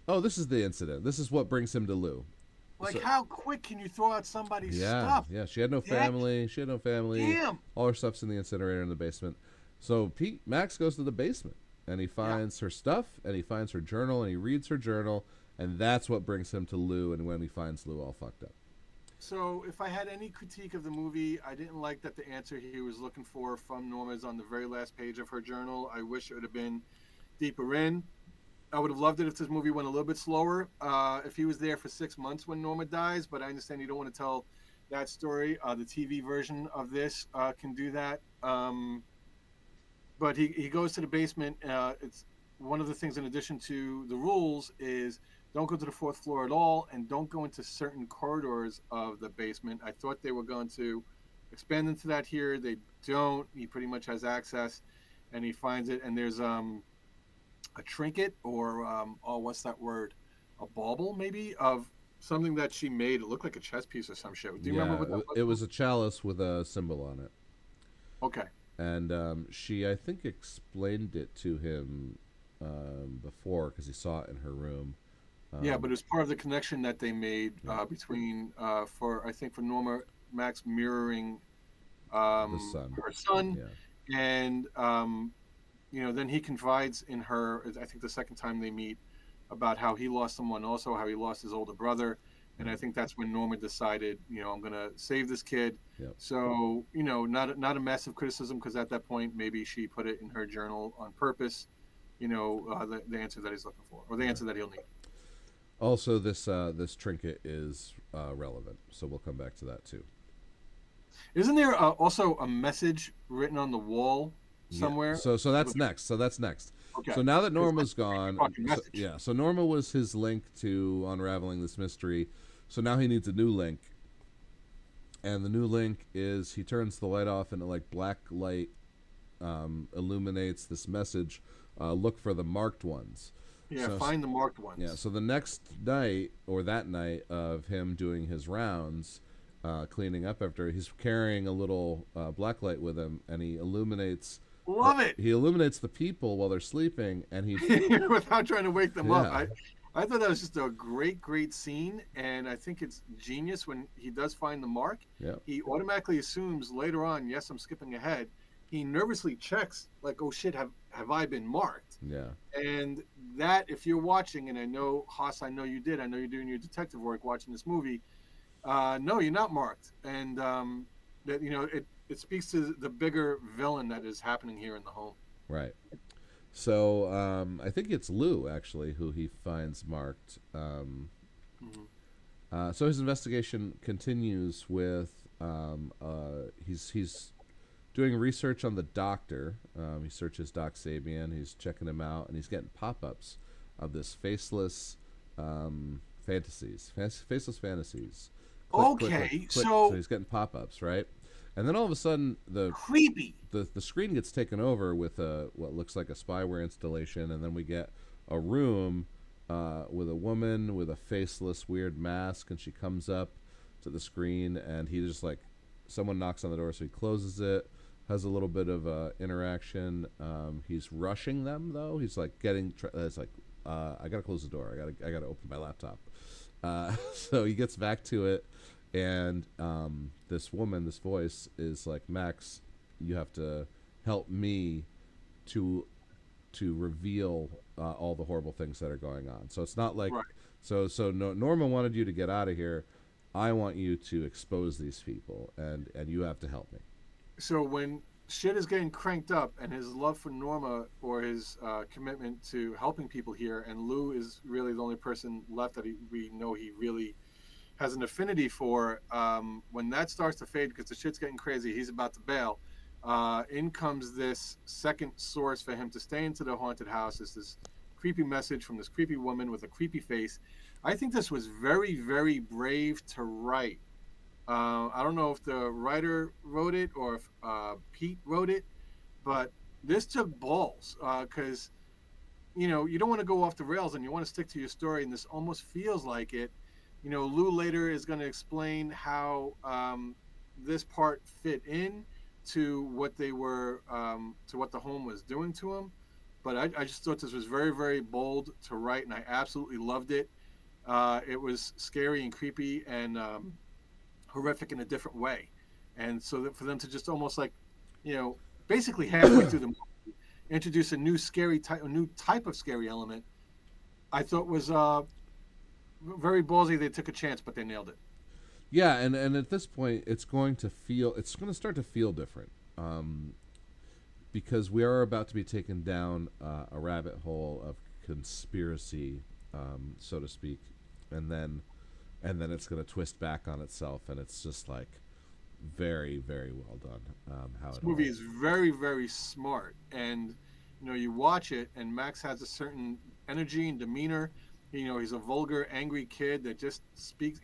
Oh, this is the incident. This is what brings him to Lou. Like, So, how quick can you throw out somebody's yeah, stuff? yeah. She had no Dick. family. She had no family. Damn. All her stuff's in the incinerator in the basement. So Max goes to the basement and he Yeah. finds her stuff and he finds her journal and he reads her journal, and that's what brings him to Lou. And when he finds Lou all fucked up. So, if I had any critique of the movie, I didn't like that the answer he was looking for from Norma is on the very last page of her journal. I wish it would have been deeper in. I would have loved it if this movie went a little bit slower. If he was there for 6 months when Norma dies, but I understand you don't want to tell that story. The TV version of this can do that. But he goes to the basement. It's one of the things, in addition to the rules, is don't go to the fourth floor at all, and don't go into certain corridors of the basement. I thought they were going to expand into that here. They don't. He pretty much has access, and he finds it. And there's a trinket, or what's that word? A bauble, maybe, of something that she made. It looked like a chess piece or some shit. Do you remember Yeah, what that was? it was a chalice with a symbol on it, Okay. and she, I think, explained it to him before because he saw it in her room. Yeah, Um, but it was part of the connection that they made yeah, between for Norma, Max mirroring the son. her son, Yeah, and then he confides in her. I think the second time they meet, about how he lost someone, also how he lost his older brother, and I right. think that's when Norma decided, I'm gonna save this kid. Yep. So not a massive criticism, because at that point maybe she put it in her journal on purpose. The answer that he's looking for, or the Right. answer that he'll need. Also, this trinket is relevant, so we'll come back to that too. Isn't there also a message written on the wall Yeah. somewhere? So that's next. So that's next. Okay. So now that Because Norma's that's a creepy gone, fucking so, message. yeah. So Norma was his link to unraveling this mystery. So now he needs a new link, and the new link is he turns the light off, and like black light illuminates this message. Look for the marked ones. Yeah, So find the marked yeah. ones. So the next night, or that night of him doing his rounds, cleaning up after, he's carrying a little black light with him, and he illuminates. Love it. He illuminates the people while they're sleeping, and he. Without trying to wake them up. Yeah. I thought that was just a great scene, and I think it's genius when he does find the mark. Yeah. He automatically assumes later on, yes, I'm skipping ahead. He nervously checks, like, oh shit, have I been marked? Yeah. And that, if you're watching, and I know Haas, I know you did, I know you're doing your detective work watching this movie. No, you're not marked, and that it speaks to the bigger villain that is happening here in the home. Right. So I think it's Lou actually who he finds marked. Mm-hmm. So his investigation continues with he's doing research on the doctor. He searches Doc Sabian. He's checking him out, and he's getting pop-ups of this faceless fantasies. Click, click, click, Okay, click. So so he's getting pop-ups, right? And then all of a sudden, creepy. the screen gets taken over with what looks like a spyware installation, and then we get a room with a woman with a faceless weird mask, and she comes up to the screen, and he just like someone knocks on the door, so he closes it. Has a little bit of interaction. He's rushing them though. He's like it's like I gotta close the door. I gotta open my laptop. So he gets back to it, and this woman, this voice is like, Max, you have to help me to reveal all the horrible things that are going on. So it's not like Right. no, Norma wanted you to get out of here. I want you to expose these people, and you have to help me. So when shit is getting cranked up, and his love for Norma, or his commitment to helping people here, and Lou is really the only person left that we know he really has an affinity for. When that starts to fade because the shit's getting crazy, he's about to bail. In comes this second source for him to stay into the haunted house. Is this creepy message from this creepy woman with a creepy face. I think this was very, very brave to write. I don't know if the writer wrote it or if Pete wrote it, but this took balls because you don't want to go off the rails and you want to stick to your story, and this almost feels like it. Lou later is going to explain how this part fit in to what they were to what the home was doing to him. But I just thought this was very, very bold to write, and I absolutely loved it. It was scary and creepy and horrific in a different way, and so that for them to just almost like, basically halfway through the movie, introduce a new type of scary element, I thought was very ballsy. They took a chance, but they nailed it. Yeah, and at this point, it's going to start to feel different, because we are about to be taken down a rabbit hole of conspiracy, so to speak, and then it's going to twist back on itself, and it's just like very, very well done. How This it movie all. is very, very smart, and you watch it, and Max has a certain energy and demeanor. He's a vulgar, angry kid that just speaks.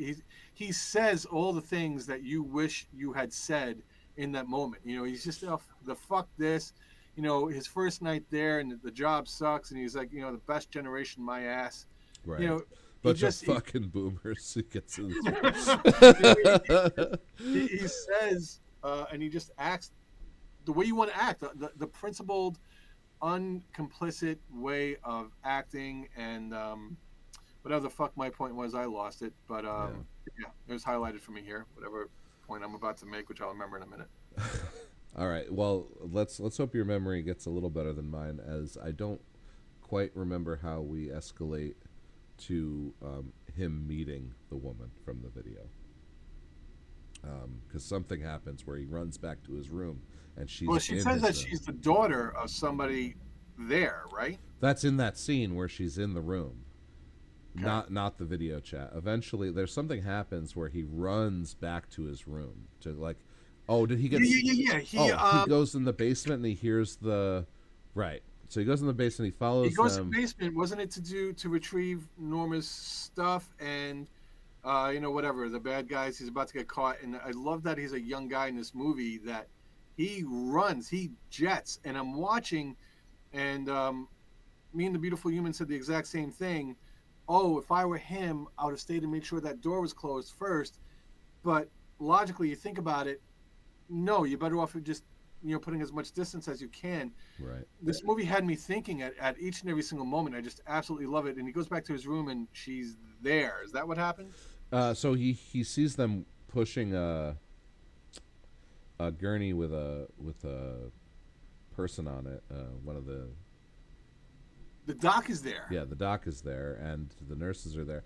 He says all the things that you wish you had said in that moment. He's just the fuck this. His first night there, and the job sucks, and he's like, the best generation, my ass. You Right. know, he Bunch of just he, fucking boomers who gets in he says, and he just acts the way you want to act, the principled, uncomplicit way of acting, and whatever the fuck my point was, I lost it. But Yeah. yeah, it was highlighted for me here. Whatever point I'm about to make, which I'll remember in a minute. All right. Well, let's hope your memory gets a little better than mine, as I don't quite remember how we escalate to him meeting the woman from the video. Because something happens where he runs back to his room, and Well, she's she in says his that room. she's the daughter of somebody there, right? That's in that scene where she's in the room, Okay. not the video chat. Eventually, there's something happens where he runs back to his room to like, oh, did he get? Yeah, yeah, yeah, yeah. He Oh, he goes in the basement and he hears the, right. So he goes in the basement. He he follows goes to them. the basement, wasn't it, to retrieve Norma's stuff and whatever, the bad guys, he's about to get caught. And I love that he's a young guy in this movie, that he runs, he jets, and I'm watching, and me and the beautiful human said the exact same thing. Oh, if I were him, I would have stayed and made sure that door was closed first. But logically, you think about it, no, you're better off with just putting as much distance as you can. Right. This movie had me thinking at each and every single moment. I just absolutely love it. And he goes back to his room, and she's there. Is that what happened? So he sees them pushing a gurney with a person on it. One of the The doc is there. Yeah, the doc is there, and the nurses are there.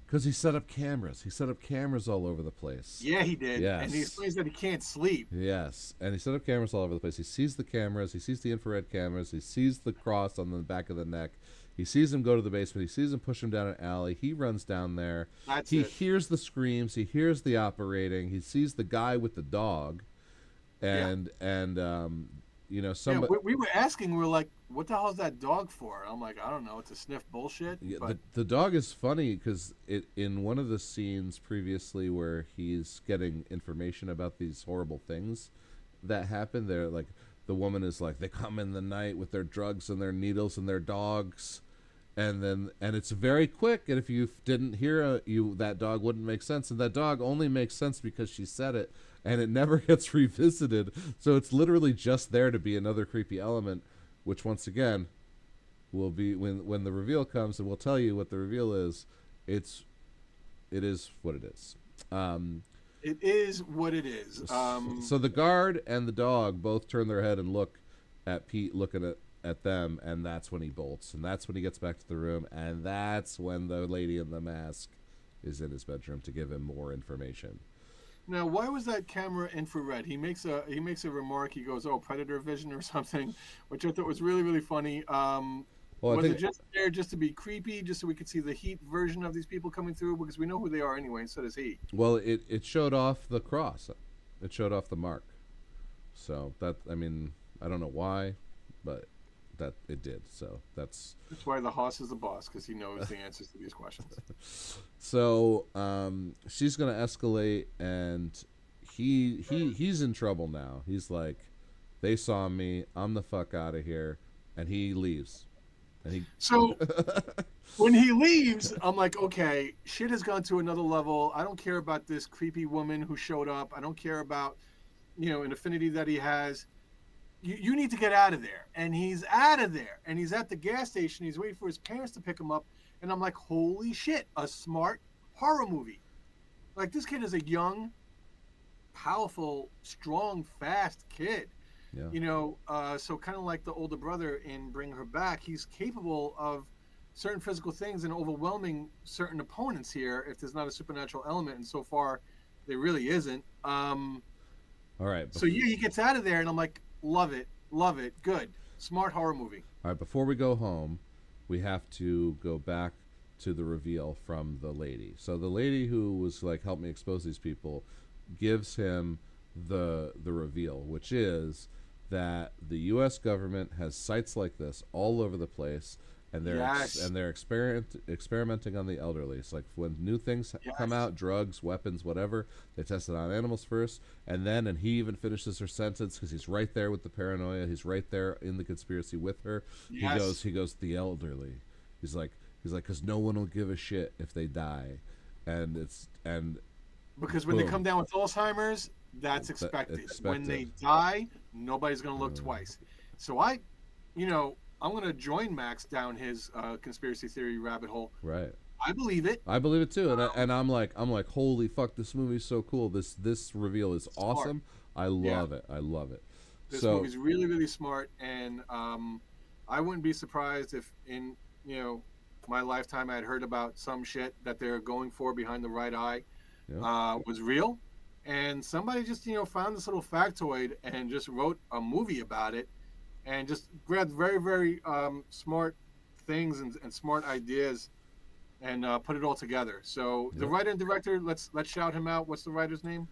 Because he set up cameras. He set up cameras all over the place. Yeah, he did. Yes. And he explains that he can't sleep. Yes, and he set up cameras all over the place. He sees the cameras. He sees the infrared cameras. He sees the cross on the back of the neck. He sees him go to the basement. He sees him push him down an alley. He runs down there. That's He it. hears the screams. He hears the operating. He sees the guy with the dog. Yeah. And you know, Yeah, somebody, we were asking, we were like, what the hell is that dog for? I'm like, I don't know, to sniff bullshit. yeah, But the dog is funny because it in one of the scenes previously where he's getting information about these horrible things that happen. They're like, the woman is like, they come in the night with their drugs and their needles and their dogs, and it's very quick. And if you didn't hear you, that dog wouldn't make sense. And that dog only makes sense because she said it, and it never gets revisited. So it's literally just there to be another creepy element, which once again will be when the reveal comes, and we'll tell you what the reveal is. It's it is what it is. Um, it is what it is. so the guard and the dog both turn their head and look at Pete, looking at them, and that's when he bolts, and that's when he gets back to the room, and that's when the lady in the mask is in his bedroom to give him more information. Now, why was that camera infrared? He makes a remark. He goes, "Oh, predator vision or something," which I thought was really really funny. Well, I Was it think, just there just to be creepy, just so we could see the heat version of these people coming through? Because we know who they are anyway, and so does he. well, it showed off the cross, it showed off the mark. So that, I mean, I don't know why, but that it did. So that's That's why the Hoss is the boss, because he knows the answers to these questions. so. She's gonna escalate, and he's in trouble now. He's like, they saw me. I'm the fuck out of here, and he leaves. And he So when he leaves, I'm like, okay, shit has gone to another level. I don't care about this creepy woman who showed up. I don't care about, an affinity that he has. You need to get out of there. And he's out of there. And he's at the gas station. He's waiting for his parents to pick him up. And I'm like, holy shit, a smart horror movie. Like, this kid is a young, powerful, strong, fast kid. yeah. So kind of like the older brother in Bring Her Back, he's capable of certain physical things and overwhelming certain opponents here if there's not a supernatural element. And so far, there really isn't. All right. So yeah, he gets out of there, and I'm like, love it, good, smart horror movie. All right. Before we go home, we have to go back to the reveal from the lady. So the lady who was like, "Help me expose these people," gives him the reveal, which is that the U.S. government has sites like this all over the place, and Yes, they're experimenting on the elderly. It's like when new things come yes, out, drugs, weapons, whatever, they test it on animals first, and he even finishes her sentence because he's right there with the paranoia. He's right there in the conspiracy with her. yes. He goes, the elderly. He's like, because no one will give a shit if they die, and Because when they come boom, down with Alzheimer's, that's expected. When expected. they die, nobody's going to look twice. So I'm going to join Max down his conspiracy theory rabbit hole. Right. I believe it. I believe it too, and I'm like, holy fuck, this movie's so cool. This reveal is Smart. awesome. I Yeah. love it. I love it. This So movie's really, really smart, and I wouldn't be surprised if in my lifetime I had heard about some shit that they're going for behind the right eye yeah, was real, and somebody just found this little factoid and just wrote a movie about it, and just grabbed very, very smart things and smart ideas and put it all together. So the yep. writer and director, let's shout him out. What's the writer's name?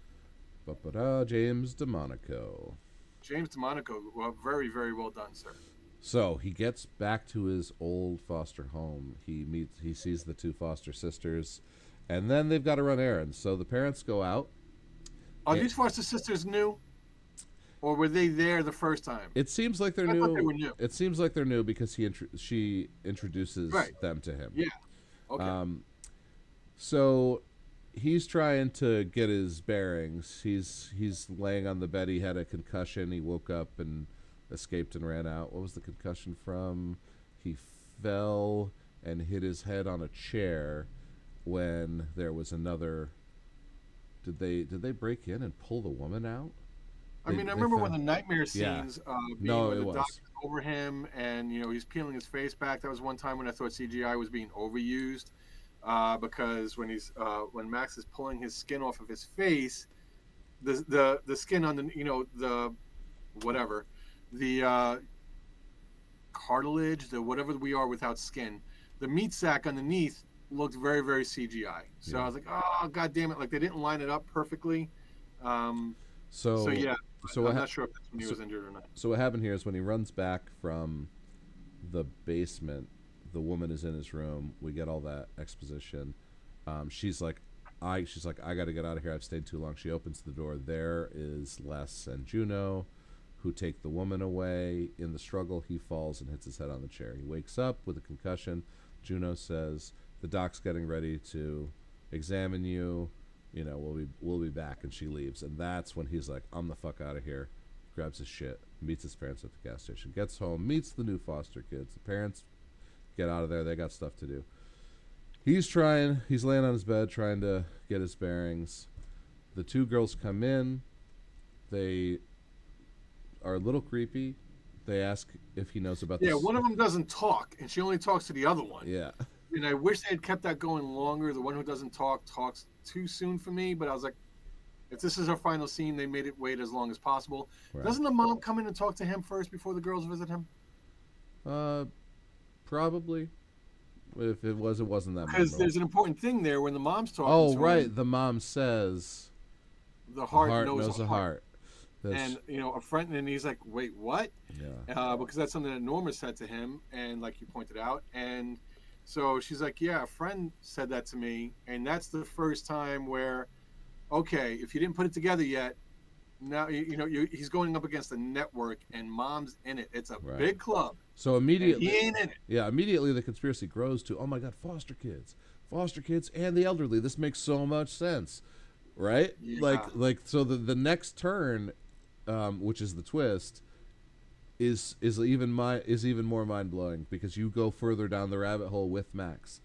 Ba-ba-da, James DeMonico. James DeMonico. Well, very, very well done, sir. So he gets back to his old foster home. He sees the two foster sisters, and then they've got to run errands. So the parents go out. Are And these foster sisters new, or were they there the first time? it seems like they're I thought they new. were new. It seems like they're new because she introduces Right. them to him. Yeah. Okay. Um, so he's trying to get his bearings. He's laying on the bed. He had a concussion. He woke up and escaped and ran out. What was the concussion from? He fell and hit his head on a chair when there was another. Did they break in and pull the woman out? I mean, I They remember when found, the nightmare yeah. scenes being No, when it the was. doctor's over him and he's peeling his face back. That was one time when I thought CGI was being overused because when Max is pulling his skin off of his face, the skin on the whatever the cartilage, the whatever we are without skin, the meat sack underneath looked very, very CGI. So Yeah. I was like, oh god damn it! Like they didn't line it up perfectly. So So yeah, So I'm not sure if that's when he so was injured or not. so what happened here is when he runs back from the basement, the woman is in his room. We get all that exposition. She's like, I got to get out of here. I've stayed too long. She opens the door. There is Les and Juno, who take the woman away. In the struggle, he falls and hits his head on the chair. He wakes up with a concussion. Juno says, "The doc's getting ready to examine you. You know, we'll be back." And she leaves. And that's when he's like, "I'm the fuck out of here." Grabs his shit, meets his parents at the gas station, gets home, meets the new foster kids. The parents get out of there. They got stuff to do. He's laying on his bed trying to get his bearings. The two girls come in. They are a little creepy. They ask if he knows about Yeah, this. one of them doesn't talk, and she only talks to the other one. Yeah. And I wish they had kept that going longer. The one who doesn't talk talks too soon for me, but I was like, if this is our final scene, they made it wait as long as possible. Right. Doesn't the mom come in and talk to him first before the girls visit him? Uh, probably. If it was, it wasn't that Because memorable. there's an important thing there when the mom's talking Oh, to right. him. The mom says, The "A heart, heart knows knows a a heart. heart." That's, And, a friend, and he's like, wait, what? yeah. Because that's something that Norma said to him, and like you pointed out. And so she's like, yeah, a friend said that to me. And that's the first time where, okay, if you didn't put it together yet, now he's going up against a network, and mom's in it. It's a Right. big club. So immediately, and he ain't in it. Yeah, immediately the conspiracy grows to, oh my God, foster kids, and the elderly. This makes so much sense, right? Yeah. So the next turn, which is the twist, is even more mind blowing because you go further down the rabbit hole with Max.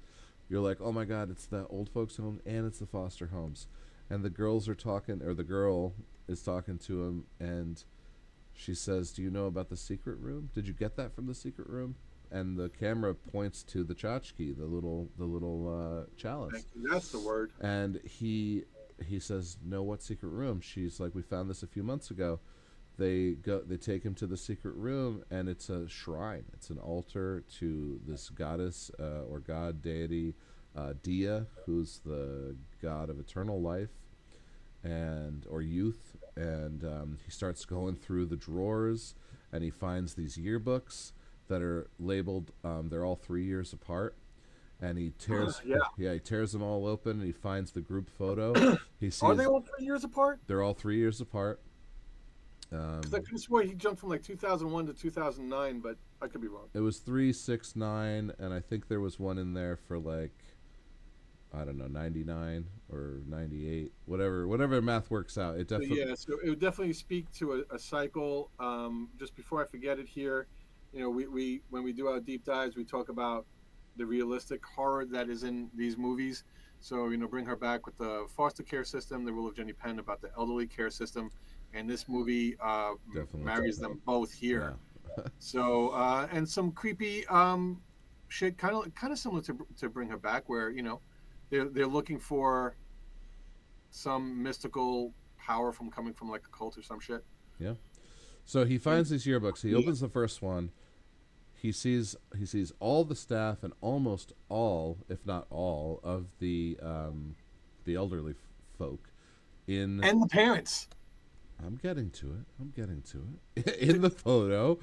You're like, oh my God, it's the old folks home and it's the foster homes, and the girls are talking, or the girl is talking to him, and she says, "Do you know about the secret room? Did you get that from the secret room?" And the camera points to the tchotchke, the little chalice. That's the word. And he says, "No, what secret room?" She's like, "We found this a few months ago." They take him to the secret room, and it's a shrine. It's an altar to this goddess or god deity, Dia, who's the god of eternal life or youth. And he starts going through the drawers, and he finds these yearbooks that are labeled. They're all 3 years apart, and he tears. He tears them all open, and he finds the group photo. He sees. Are they all 3 years apart? They're all 3 years apart. Because I could have swore he jumped from like 2001 to 2009, but I could be wrong. It was 3, 6, 9, and I think there was one in there for like, I don't know, 99 or 98, whatever math works out. It definitely. So it would definitely speak to a cycle. Just before I forget it here, we when we do our deep dives, we talk about the realistic horror that is in these movies. So bring her back with the foster care system, the rule of Jenny Penn about the elderly care system, and this movie marries them both here. Yeah. So and some creepy shit, kind of similar to Bring Her Back, where they're looking for some mystical power coming from like a cult or some shit. Yeah. So he finds these yearbooks. He opens the first one. He sees all the staff and almost all, if not all, of the elderly folk and the parents. I'm getting to it. In the photo.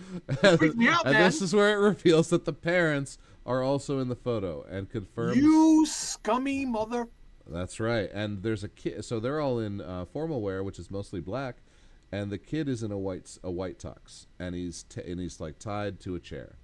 Freaked me out, and man. This is where it reveals that the parents are also in the photo and confirms. You scummy mother. That's right. And there's a kid. So they're all in formal wear, which is mostly black, and the kid is in a white tux, and he's like tied to a chair.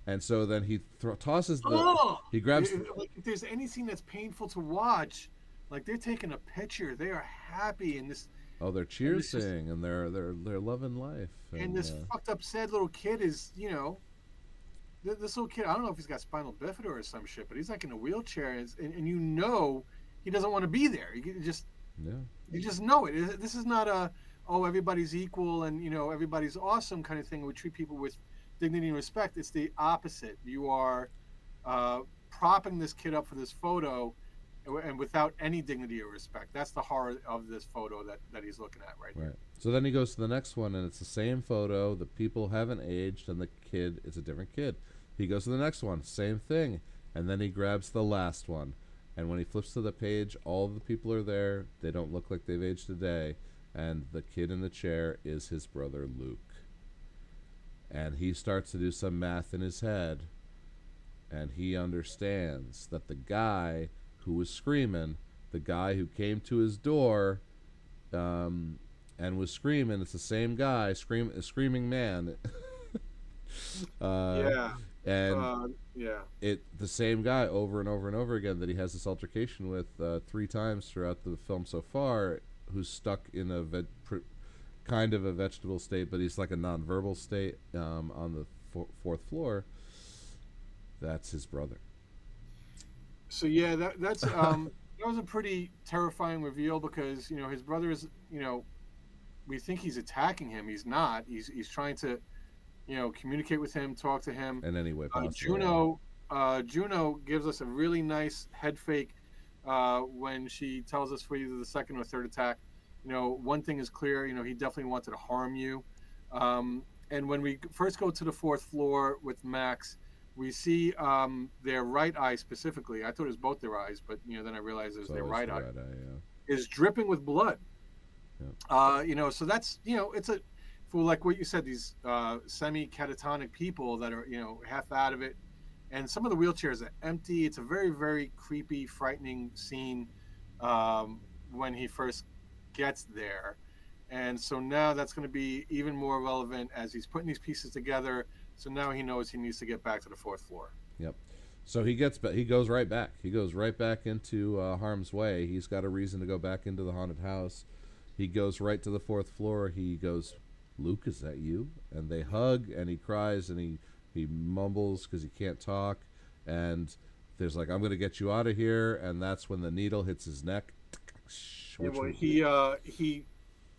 And so then he tosses the. He grabs. If there's any scene that's painful to watch, like they're taking a picture, they are happy in this. Oh, they're cheersing and they're loving life. And this fucked up, sad little kid is, this little kid. I don't know if he's got spinal bifida or some shit, but he's like in a wheelchair, and he doesn't want to be there. You just know it. This is not a everybody's equal and everybody's awesome kind of thing. We treat people with dignity and respect. It's the opposite. You are propping this kid up for this photo, and without any dignity or respect. That's the horror of this photo that he's looking at right here. So then he goes to the next one, and it's the same photo. The people haven't aged, and the kid is a different kid. He goes to the next one, same thing, and then he grabs the last one. And when he flips to the page, all of the people are there. They don't look like they've aged a day. and the kid in the chair is his brother Luke. And he starts to do some math in his head, and he understands that the guy who was screaming, the guy who came to his door, um, and was screaming, it's the same guy, screaming man. uh, Yeah. and Yeah. the same guy over and over and over again that he has this altercation with three times throughout the film so far, who's stuck in a kind of a vegetable state, but he's like a nonverbal state on the fourth floor. That's his brother. So yeah, that's that was a pretty terrifying reveal because his brother is we think he's attacking him. He's not. He's trying to communicate with him, talk to him. In any way possible, yeah. Juno gives us a really nice head fake when she tells us for either the second or third attack. One thing is clear. He definitely wanted to harm you. And when we first go to the fourth floor with Max, we see their right eye specifically. I thought it was both their eyes, but then I realized it was So their it's right the eye right eye, yeah. is dripping with blood. Yeah. So that's it's a for like what you said, these semi-catatonic people that are half out of it, and some of the wheelchairs are empty. It's a very very creepy, frightening scene when he first gets there, and so now that's going to be even more relevant as he's putting these pieces together. So now he knows he needs to get back to the fourth floor. Yep. So he goes right back. He goes right back into harm's way. He's got a reason to go back into the haunted house. He goes right to the fourth floor. He goes, "Luke, is that you?" And they hug, and he cries, and he mumbles because he can't talk. And there's like, "I'm going to get you out of here." And that's when the needle hits his neck. Yeah, Which, well, he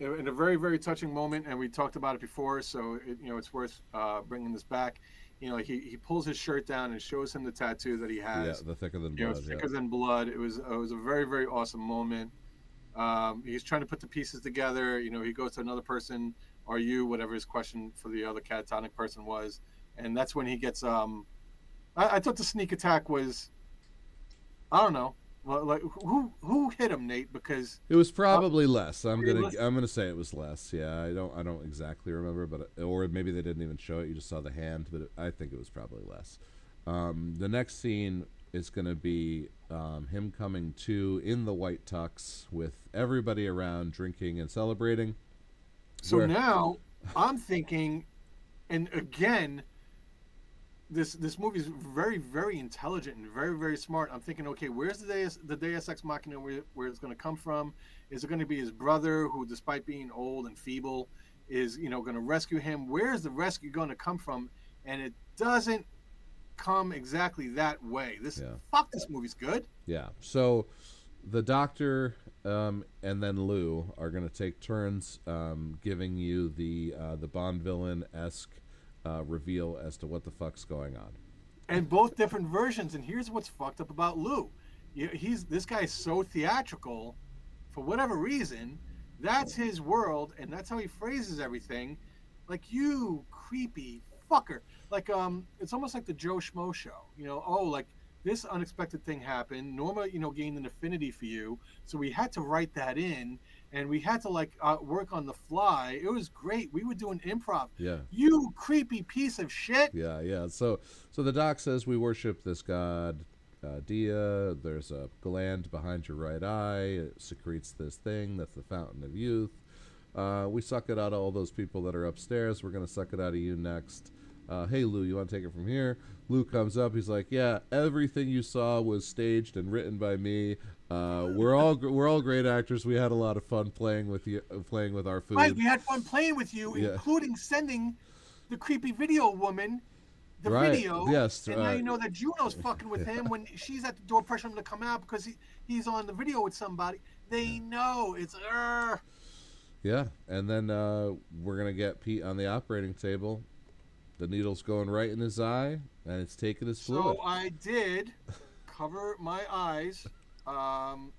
in a very very touching moment, and we talked about it before, so it's worth bringing this back. He pulls his shirt down and shows him the tattoo that he yeah, has. the thicker than blood. Yeah. Thicker than blood. It was a very very awesome moment. He's trying to put the pieces together. He goes to another person. Are you whatever his question for the other catatonic person was, and that's when he gets. I thought the sneak attack was. I don't know. Well, like who hit him, Nate? Because It was uh, probably less. realistic. I'm gonna say it was less. Yeah, I don't exactly remember, but or maybe they didn't even show it. You just saw the hand, but I think it was probably less. The next scene is gonna be him coming to in the white tux with everybody around drinking and celebrating. So Where now I'm thinking, and again, this movie is very very intelligent and very very smart. I'm thinking, okay, where's the Deus Ex Machina where it's going to come from? Is it going to be his brother who, despite being old and feeble, is going to rescue him? Where's the rescue going to come from? And it doesn't come exactly that way. yeah, This movie's good. yeah. So the doctor and then Lou are going to take turns giving you the Bond villain esque reveal as to what the fuck's going on. And both different versions. And here's what's fucked up about Lou. This guy's so theatrical, for whatever reason. That's his world, and that's how he phrases everything. Like, you creepy fucker. Like it's almost like the Joe Schmo show. Oh, like this unexpected thing happened. Norma, gained an affinity for you, so we had to write that in, and we had to like work on the fly. It was great. We were doing improv. Yeah, You creepy piece of shit. yeah, yeah. So the doc says we worship this god Dia. There's a gland behind your right eye. It secretes this thing that's the fountain of youth. We suck it out of all those people that are upstairs. We're gonna suck it out of you next. Hey Lou, you want to take it from here? Lou comes up. He's like, "Yeah, everything you saw was staged and written by me. We're all great actors. We had a lot of fun playing with you, playing with our food. Right, we had fun playing with you, Yeah. including sending the creepy video woman the Right? video. Yes. And now you know that Juno's fucking with him when she's at the door pressuring him to come out because he's on the video with somebody. They know it's Yeah, and then we're gonna get Pete on the operating table. The needle's going right in his eye, and it's taking his fluid. So I did cover my eyes. God,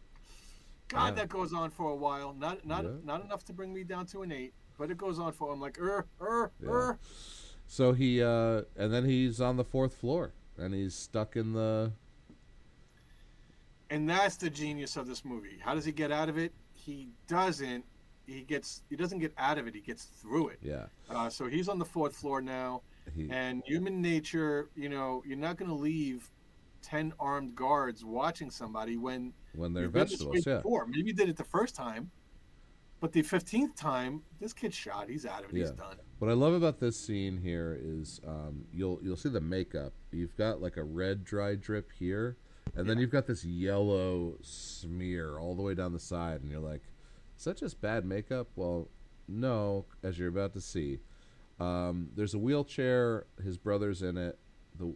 Yeah. that goes on for a while. Not Yeah. not enough to bring me down to an 8, but it goes on for. I'm like Yeah. So he and then he's on the fourth floor, and he's stuck in the. And that's the genius of this movie. How does he get out of it? He doesn't he doesn't get out of it. He gets through it. Yeah. So he's on the fourth floor now, He and human nature, you're not going to leave 10 armed guards watching somebody when when they're you've been this way vegetables, yeah. before. Maybe you did it the first time, but the 15th time, this kid's shot. He's out of it. He's Yeah. done. What I love about this scene here is you'll see the makeup. You've got like a red dry drip here, and then Yeah. you've got this yellow smear all the way down the side, and you're like, is that just bad makeup? Well, no, as you're about to see. There's a wheelchair. His brother's in it.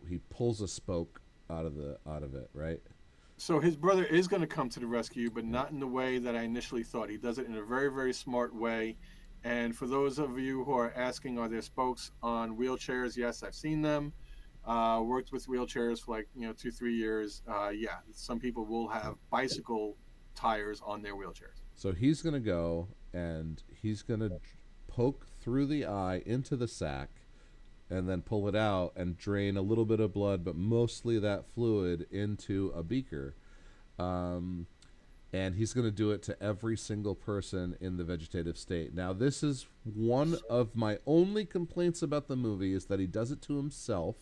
He pulls a spoke out of it, right? So his brother is going to come to the rescue, but Yeah. not in the way that I initially thought. He does it in a very, very smart way. And for those of you who are asking, are there spokes on wheelchairs? Yes, I've seen them. Worked with wheelchairs for like 2, 3 years. Yeah, some people will have bicycle tires on their wheelchairs. So he's gonna go and he's gonna poke through the eye into the sac, and then pull it out and drain a little bit of blood, but mostly that fluid into a beaker. Um, and he's going to do it to every single person in the vegetative state. Now, this is one of my only complaints about the movie is that he does it to himself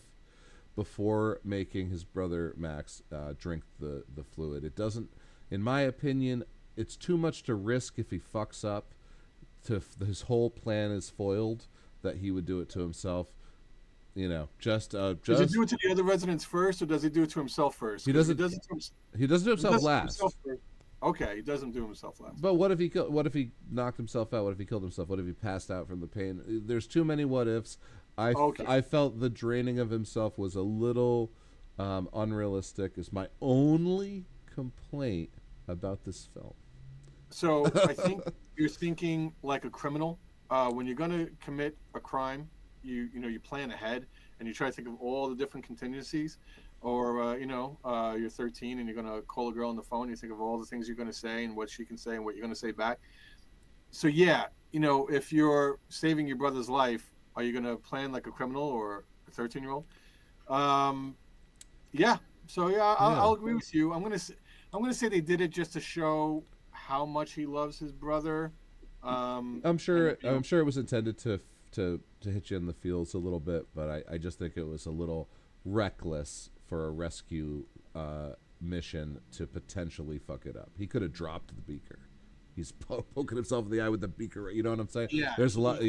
before making his brother Max drink the fluid. It doesn't, in my opinion, it's too much to risk if he fucks up. His whole plan is foiled. That he would do it to himself. Does he do it to the other residents first, or does he do it to himself first? He 'Cause doesn't. He does it to himself. He doesn't do He himself does it to himself last. first. Okay, he doesn't do himself last. But what if he knocked himself out? What if he killed himself? What if he passed out from the pain? There's too many what ifs. Okay. I felt the draining of himself was a little unrealistic. Is my only complaint about this film. So I think you're thinking like a criminal. When you're going to commit a crime, you plan ahead and you try to think of all the different contingencies. Or you're 13 and you're going to call a girl on the phone. You think of all the things you're going to say and what she can say and what you're going to say back. So yeah, if you're saving your brother's life, are you going to plan like a criminal or a 13-year-old? Yeah. So yeah, Yeah, I'll agree with you. I'm gonna say they did it just to show how much he loves his brother. I'm And sure. I'm sure it was intended to hit you in the feels a little bit, but I just think it was a little reckless for a rescue mission to potentially fuck it up. He could have dropped the beaker. He's poking himself in the eye with the beaker. You know what I'm saying? yeah, There's a lot.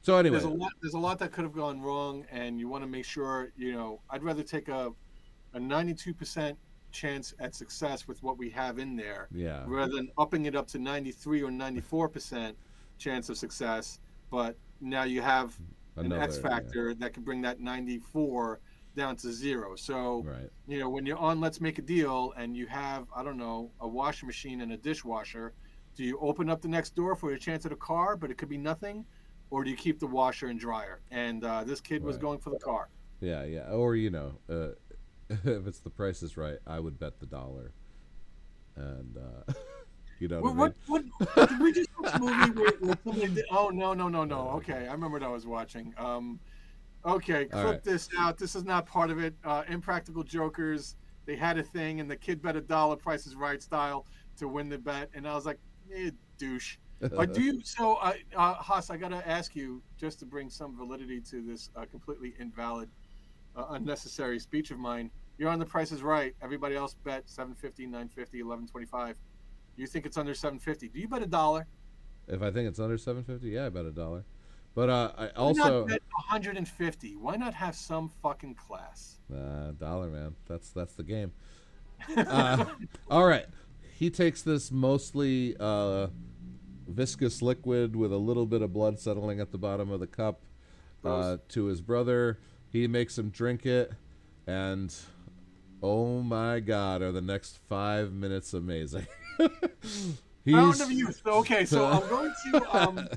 So anyway, there's a lot that could have gone wrong, and you want to make sure. I'd rather take a 92% chance at success with what we have in there, yeah, rather than upping it up to 93 or 94% chance of success. But now you have an X another factor that can bring that 94 down to zero. So, right. when you're on Let's Make a Deal and you have, I don't know, a washing machine and a dishwasher, do you open up the next door for a chance at a car, but it could be nothing? Or do you keep the washer and dryer? And this kid was Right. going for the car. Yeah, yeah. Or if it's The Price is Right, I would bet the dollar, and you know what I mean. What did we just watch a movie where somebody did? Oh, no, no, no, no. Okay, I remember what I was watching. Okay, All clip right. this out. This is not part of it. Impractical Jokers. They had a thing, and the kid bet a dollar, Price is Right style, to win the bet. And I was like, douche. Do you? So, Haas, I got to ask you, just to bring some validity to this completely invalid, unnecessary speech of mine. You're on The Price is Right. Everybody else bet 750, 950, 1125. You think it's under 750? Do you bet a dollar? If I think it's under 750, yeah, I bet a dollar. But I Why not also bet 150? Why not have some fucking class? dollar man. That's the game. Uh, all right. He takes this mostly viscous liquid with a little bit of blood settling at the bottom of the cup to his brother. He makes him drink it, and oh my God, are the next 5 minutes amazing? Fountain of youth. Okay, so I'm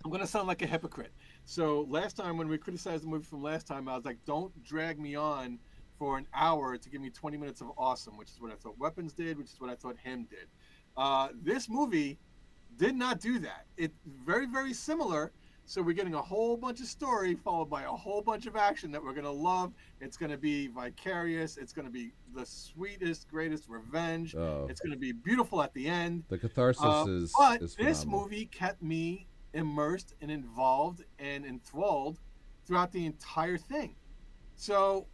going to sound like a hypocrite. So last time when we criticized the movie from last time, I was like, don't drag me on for an hour to give me 20 minutes of awesome, which is what I thought Weapons did, which is what I thought him did. This movie did not do that. It very, very similar So we're getting a whole bunch of story followed by a whole bunch of action that we're gonna love. It's gonna be vicarious. It's gonna be the sweetest, greatest revenge. Oh, It's gonna be beautiful at the end. the catharsis But is this phenomenal. movie kept me immersed and involved and enthralled throughout the entire thing. So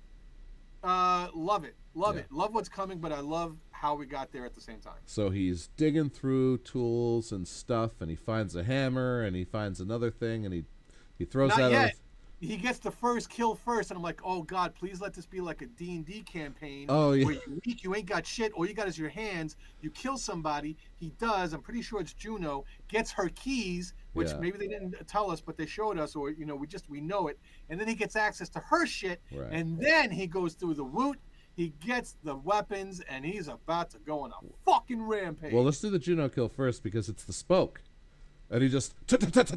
love it, love Yeah. it, love what's coming. But I love how we got there at the same time. So he's digging through tools and stuff, and he finds a hammer, and he finds another thing, and he throws Not that other. yet. He gets the first kill first, and I'm like, oh god, please let this be like a D&D campaign Oh yeah, where you weak, you ain't got shit, all you got is your hands. You kill somebody, he does. I'm pretty sure it's Juno gets her keys, which yeah, maybe they didn't tell us, but they showed us, or we know it. And then he gets access to her shit, right. and then he goes through the woot. He gets the weapons, and he's about to go on a fucking rampage. Well, let's do the Juno kill first because it's the smoke, and he just and That's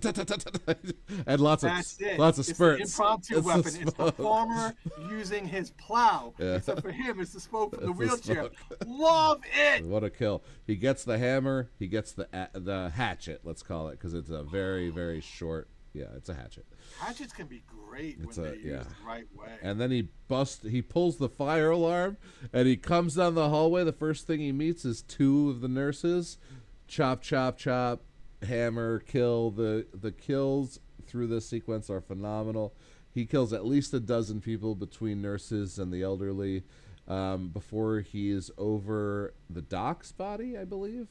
it. lots of It's the spurts. impromptu It's weapon. the It's the smoke. farmer using his plow. Yeah. Except for him, it's the smoke from the It's the wheelchair. smoke. Love it. What a kill! He gets the hammer. He gets the hatchet. Let's call it because it's a very very short. Yeah, it's a hatchet. Hatchets can be great It's when a they use yeah. the right way. And then he pulls the fire alarm, and he comes down the hallway. The first thing he meets is two of the nurses. Chop, chop, chop, hammer, kill. The kills through this sequence are phenomenal. He kills at least a dozen people between nurses and the elderly before he is over the doc's body, I believe.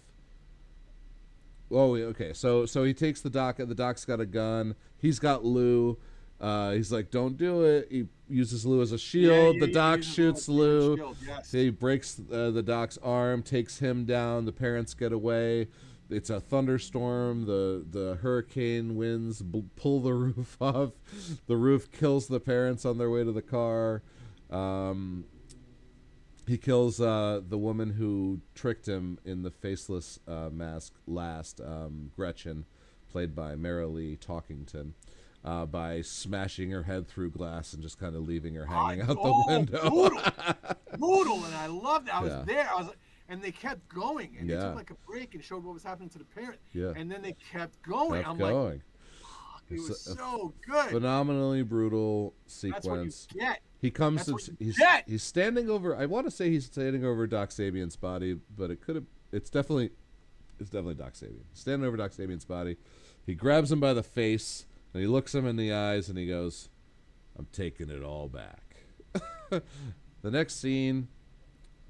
Oh, okay. So he takes the doc. The doc's got a gun. He's got Lou. He's like, "Don't do it." He uses Lou as a shield. The He doc uses shoots the human Lou. shield, yes. He breaks the doc's arm, takes him down. The parents get away. It's a thunderstorm. The hurricane winds pull the roof off. The roof kills the parents on their way to the car. He kills the woman who tricked him in the faceless mask last, Gretchen, played by Marilee Talkington, by smashing her head through glass and just kind of leaving her hanging out the window. Brutal, and I loved it. I was Yeah. there. And they kept going, and they Yeah. took like a break and showed what was happening to the parent. Yeah. And then they kept going. Kept I'm going. like, fuck, it It's was a so good. phenomenally brutal That's what you sequence. get. He comes That's to what you get. he's standing over. I want to say he's standing over Doc Sabian's body, but it could have. It's definitely Doc Sabian. Standing over Doc Sabian's body, he grabs him by the face and he looks him in the eyes and he goes, "I'm taking it all back." The next scene,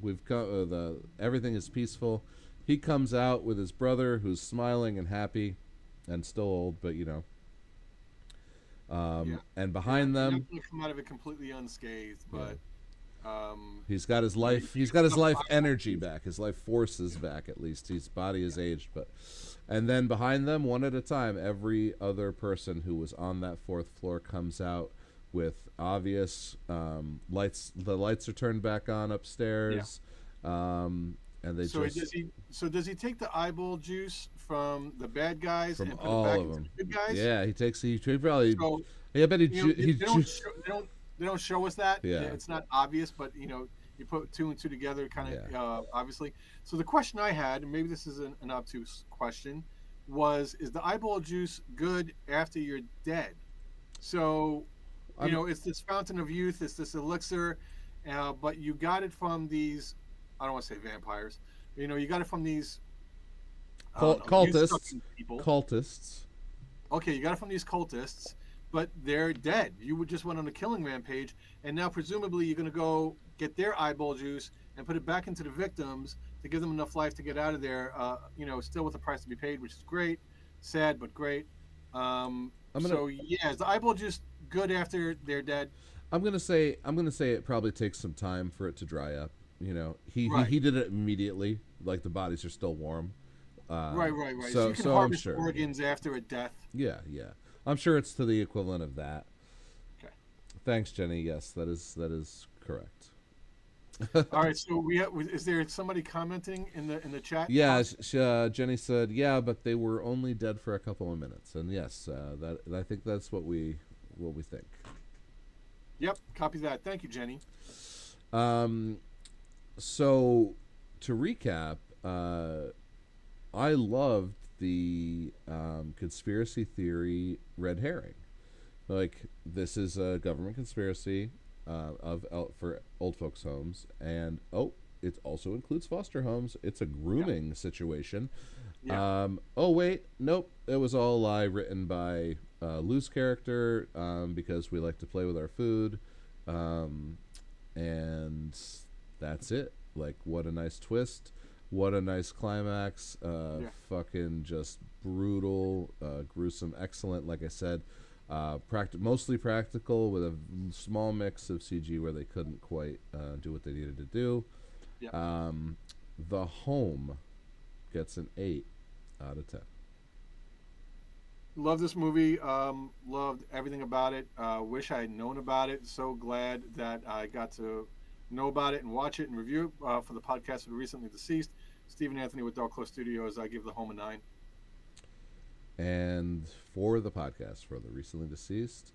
we've got everything is peaceful. He comes out with his brother, who's smiling and happy, and still old, but you know. Yeah. And behind You're them, not gonna come out of it completely unscathed, but he's got his life. He's got his life energy back. His life force is back. At least his body is aged, but. And then behind them, one at a time, every other person who was on that fourth floor comes out with obvious lights. The lights are turned back on upstairs, and they so just does he take the eyeball juice from the bad guys from and put it all back of into them. the good guys? Yeah, he probably. So I bet he. they don't show us that. Yeah. It's not obvious, but you put two and two together, kind of Yeah. obviously. So the question I had, and maybe this is an obtuse question, is the eyeball juice good after you're dead? So, it's this fountain of youth, it's this elixir, but you got it from these. I don't want to say vampires. You got it from these cultists. people. Cultists. Okay, you got it from these cultists, but they're dead. You just went on a killing rampage, and now presumably you're going to go get their eyeball juice and put it back into the victims to give them enough life to get out of there. Still with a price to be paid, which is great, sad but great. Is the eyeball juice good after they're dead? I'm gonna say it probably takes some time for it to dry up. Right. He did it immediately, like the bodies are still warm. Right. So you can I'm harvest sure. organs after a death. Yeah. I'm sure it's to the equivalent of that. Okay. Thanks, Jenny. Yes, that is correct. All right. So is there somebody commenting in the chat? Yeah, Jenny said, yeah, but they were only dead for a couple of minutes, and yes, I think that's what we think. Yep. Copy that. Thank you, Jenny. So to recap, I loved the conspiracy theory red herring. Like, this is a government conspiracy for old folks' homes, and it also includes foster homes. It's a Yeah. grooming situation. Yeah. Oh wait, nope, it was all a lie written by Lou's character, because we like to play with our food, um, and that's it. Like, what a nice twist. What a nice climax. Yeah. Fucking just brutal, gruesome, excellent. Like I said, mostly practical with a small mix of CG where they couldn't quite do what they needed to do. Yeah. Um, the Home gets an 8 out of 10. Love this movie. Loved everything about it. Wish I had known about it. So glad that I got to know about it and watch it and review it for the podcast for the recently deceased. Stephen Anthony with Dark Close Studios. I give The Home a 9. And for the podcast for the recently deceased,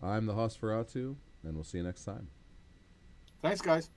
I'm the Hosferatu, and we'll see you next time. Thanks, guys.